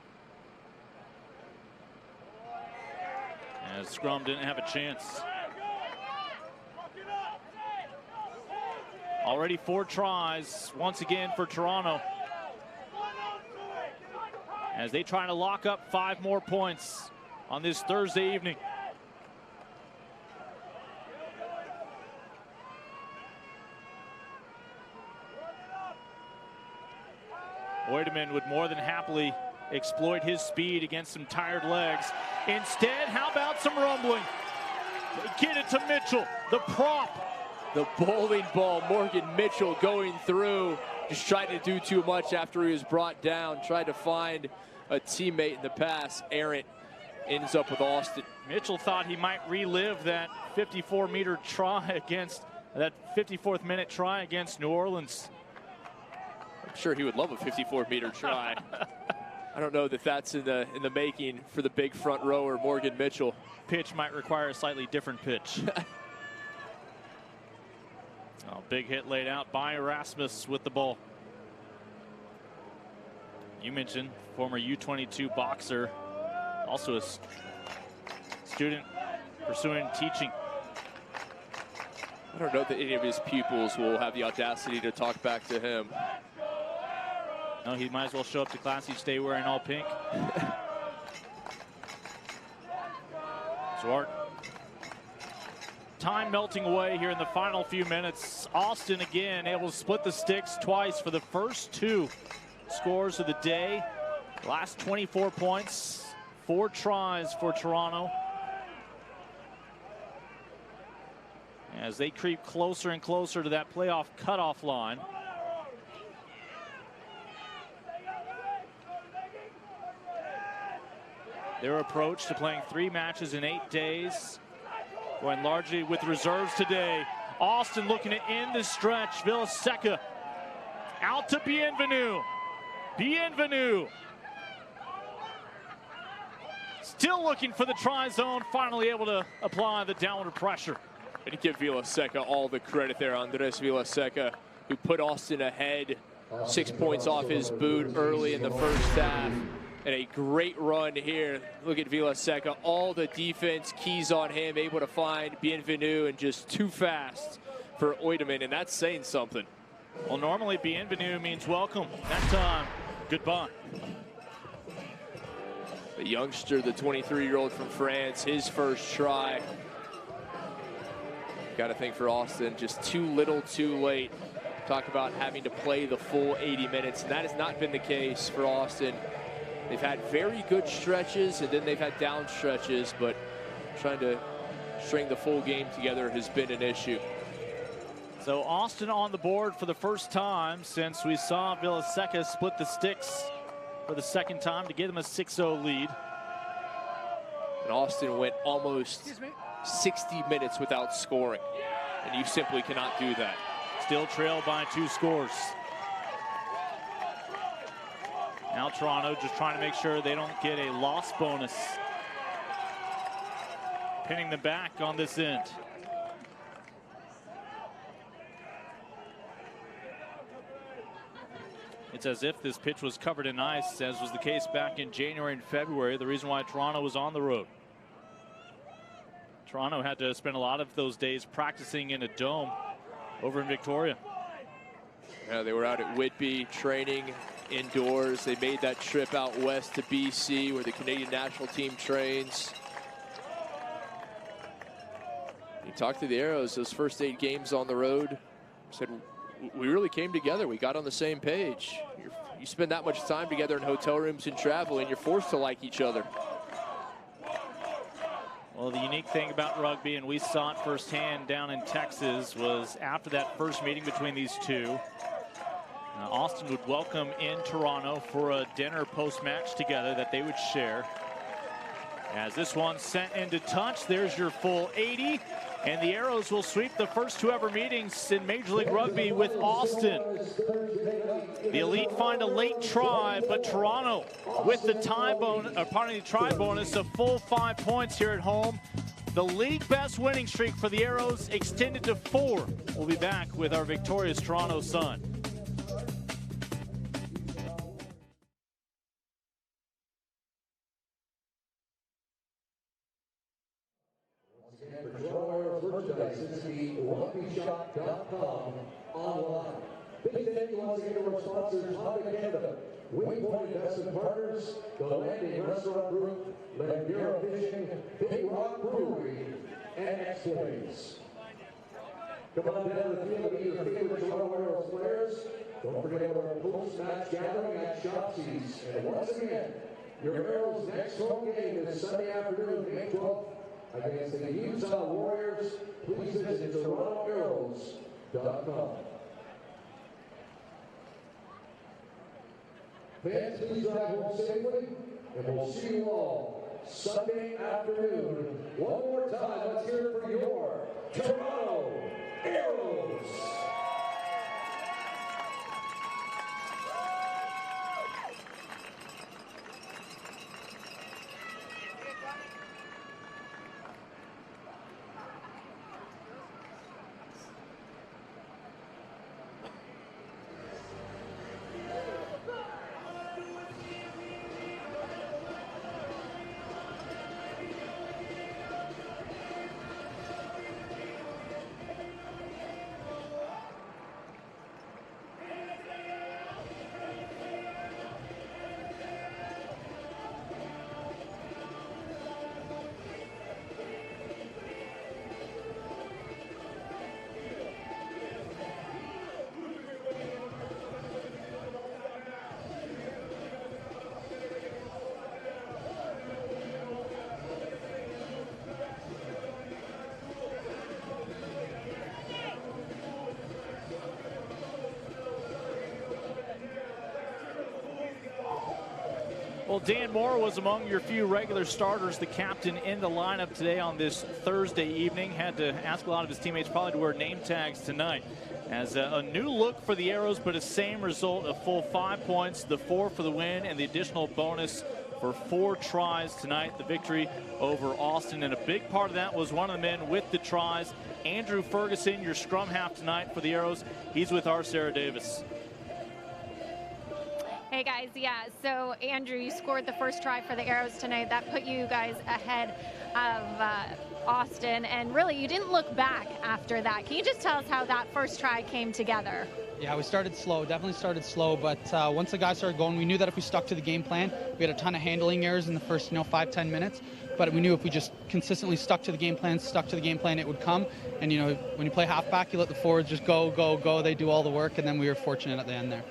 As Scrum didn't have a chance. Already 4 tries once again for Toronto, as they try to lock up 5 more points on this Thursday evening. Oideman would more than happily exploit his speed against some tired legs. Instead, how about some rumbling? Get it to Mitchell, the prop. The bowling ball, Morgan Mitchell going through, just tried to do too much after he was brought down, tried to find a teammate in the pass. Errant ends up with Austin. Mitchell thought he might relive that 54-meter try against, that 54th minute try against New Orleans. I'm sure he would love a 54-meter try. I don't know that that's in the making for the big front rower, Morgan Mitchell. Pitch might require a slightly different pitch. Oh, big hit laid out by Erasmus with the ball. You mentioned former U22 boxer, also a student pursuing teaching. I don't know that any of his pupils will have the audacity to talk back to him. No, he might as well show up to class each day wearing all pink. Zwart. Time melting away here in the final few minutes. Austin again able to split the sticks twice for the first 2 scores of the day. Last 24 points, 4 tries for Toronto. As they creep closer and closer to that playoff cutoff line. Their approach to playing 3 matches in 8 days, going largely with reserves today. Austin looking to end the stretch. Villaseca out to Bienvenu. Bienvenu still looking for the try zone, finally able to apply the downward pressure. And give Villaseca all the credit there, Andres Villaseca, who put Austin ahead 6 points off his boot early in the first half. And a great run here. Look at Villaseca, all the defense keys on him, able to find Bienvenu, and just too fast for Oideman, and that's saying something. Well, normally Bienvenu means welcome. That time, goodbye. The youngster, the 23-year-old from France, his first try. Got to think for Austin, just too little, too late. Talk about having to play the full 80 minutes, and that has not been the case for Austin. They've had very good stretches, and then they've had down stretches, but trying to string the full game together has been an issue. So Austin on the board for the first time since we saw Villaseca split the sticks for the second time to give them a 6-0 lead. And Austin went almost 60 minutes without scoring, and you simply cannot do that. Still trailed by 2 scores. Now Toronto just trying to make sure they don't get a loss bonus. Pinning them back on this end. It's as if this pitch was covered in ice, as was the case back in January and February, the reason why Toronto was on the road. Toronto had to spend a lot of those days practicing in a dome over in Victoria. Yeah, they were out at Whitby training indoors. They made that trip out west to BC where the Canadian national team trains. You talked to the Arrows, those first 8 games on the road, said we really came together. We got on the same page. You spend that much time together in hotel rooms and travel, and you're forced to like each other. Well, the unique thing about rugby, and we saw it firsthand down in Texas, was after that first meeting between these two, Austin would welcome in Toronto for a dinner post-match together that they would share. As this one sent into touch, there's your full 80. And the Arrows will sweep the first 2 ever meetings in Major League Rugby with Austin. The Elite find a late try, but Toronto with the try bonus of full 5 points here at home. The league best winning streak for the Arrows extended to 4. We'll be back with our victorious Toronto Sun. Merchandise, the rugbyshop.com online. Big thank you once again to our sponsors, Honda Canada, Wingpoint Investment Partners, the Landing Restaurant Group, Napier Fishing, Big Rock Brewery, and X-Plays. Come on down to the field to be your favorite Toronto Arrows players. Don't forget about our post-match gathering at Shopsies. And once again, your Arrows' next home game is Sunday afternoon, May 12th. Against the Utah Warriors, please visit TorontoArrows.com. Fans, please drive home safely, and we'll see you all Sunday afternoon. One more time, let's hear it for your Toronto Arrows. Well, Dan Moore was among your few regular starters, the captain in the lineup today on this Thursday evening. Had to ask a lot of his teammates probably to wear name tags tonight. As a new look for the Arrows, but a same result of full 5 points, the 4 for the win, and the additional bonus for 4 tries tonight, the victory over Austin. And a big part of that was one of the men with the tries, Andrew Ferguson, your scrum half tonight for the Arrows. He's with our Sarah Davis. Hey guys, yeah, so Andrew, you scored the first try for the Arrows tonight. That put you guys ahead of Austin, and really you didn't look back after that. Can you just tell us how that first try came together? Yeah, we started slow, definitely started slow, but once the guys started going, we knew that if we stuck to the game plan, we had a ton of handling errors in the first 5-10 minutes, but we knew if we just consistently stuck to the game plan, it would come. And when you play halfback, you let the forwards just go, they do all the work, and then we were fortunate at the end there.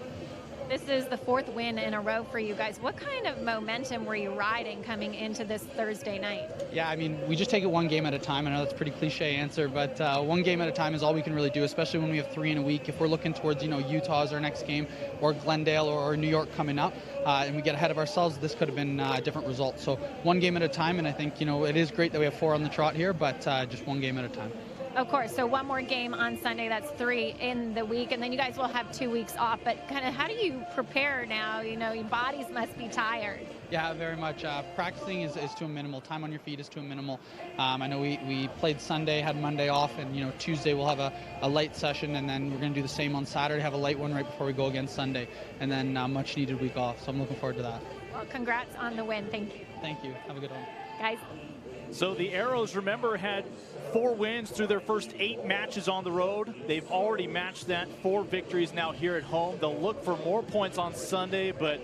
this is the 4th win in a row for you guys. What kind of momentum were you riding coming into this Thursday night? Yeah, I mean, we just take it one game at a time. I know that's a pretty cliche answer, but one game at a time is all we can really do, especially when we have 3 in a week. If we're looking towards, Utah as our next game, or Glendale or New York coming up, and we get ahead of ourselves, this could have been a different result. So one game at a time, and I think, it is great that we have 4 on the trot here, but just one game at a time. Of course, so one more game on Sunday, that's 3 in the week, and then you guys will have 2 weeks off, but kind of how do you prepare now? Your bodies must be tired. Yeah, very much. Practicing is to a minimal. Time on your feet is to a minimal. I know we played Sunday, had Monday off, and Tuesday we'll have a light session, and then we're going to do the same on Saturday, have a light one right before we go against Sunday, and then much needed week off, so I'm looking forward to that. Well, congrats on the win. Thank you. Thank you. Have a good one. Guys. So the Arrows, remember, had 4 wins through their first 8 matches on the road. They've already matched that. 4 victories now here at home. They'll look for more points on Sunday, but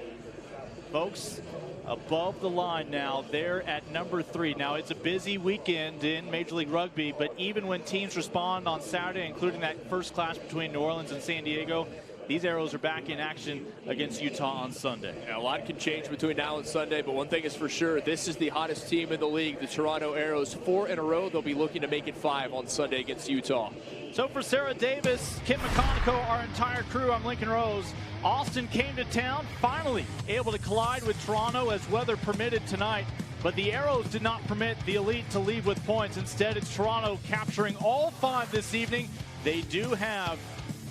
folks, above the line now, they're at number 3. Now, it's a busy weekend in Major League Rugby, but even when teams respond on Saturday, including that first clash between New Orleans and San Diego, these Arrows are back in action against Utah on Sunday. Yeah, a lot can change between now and Sunday, but one thing is for sure, this is the hottest team in the league, the Toronto Arrows. 4 in a row. They'll be looking to make it 5 on Sunday against Utah. So for Sarah Davis, Kim McConico, our entire crew, I'm Lincoln Rose. Austin came to town, finally able to collide with Toronto as weather permitted tonight. But the Arrows did not permit the Elite to leave with points. Instead, it's Toronto capturing all 5 this evening. They do have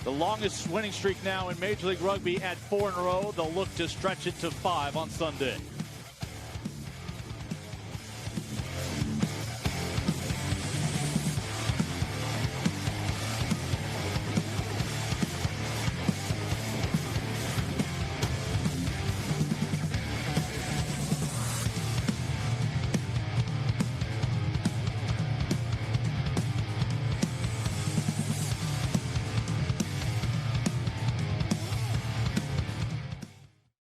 the longest winning streak now in Major League Rugby at 4 in a row. They'll look to stretch it to 5 on Sunday.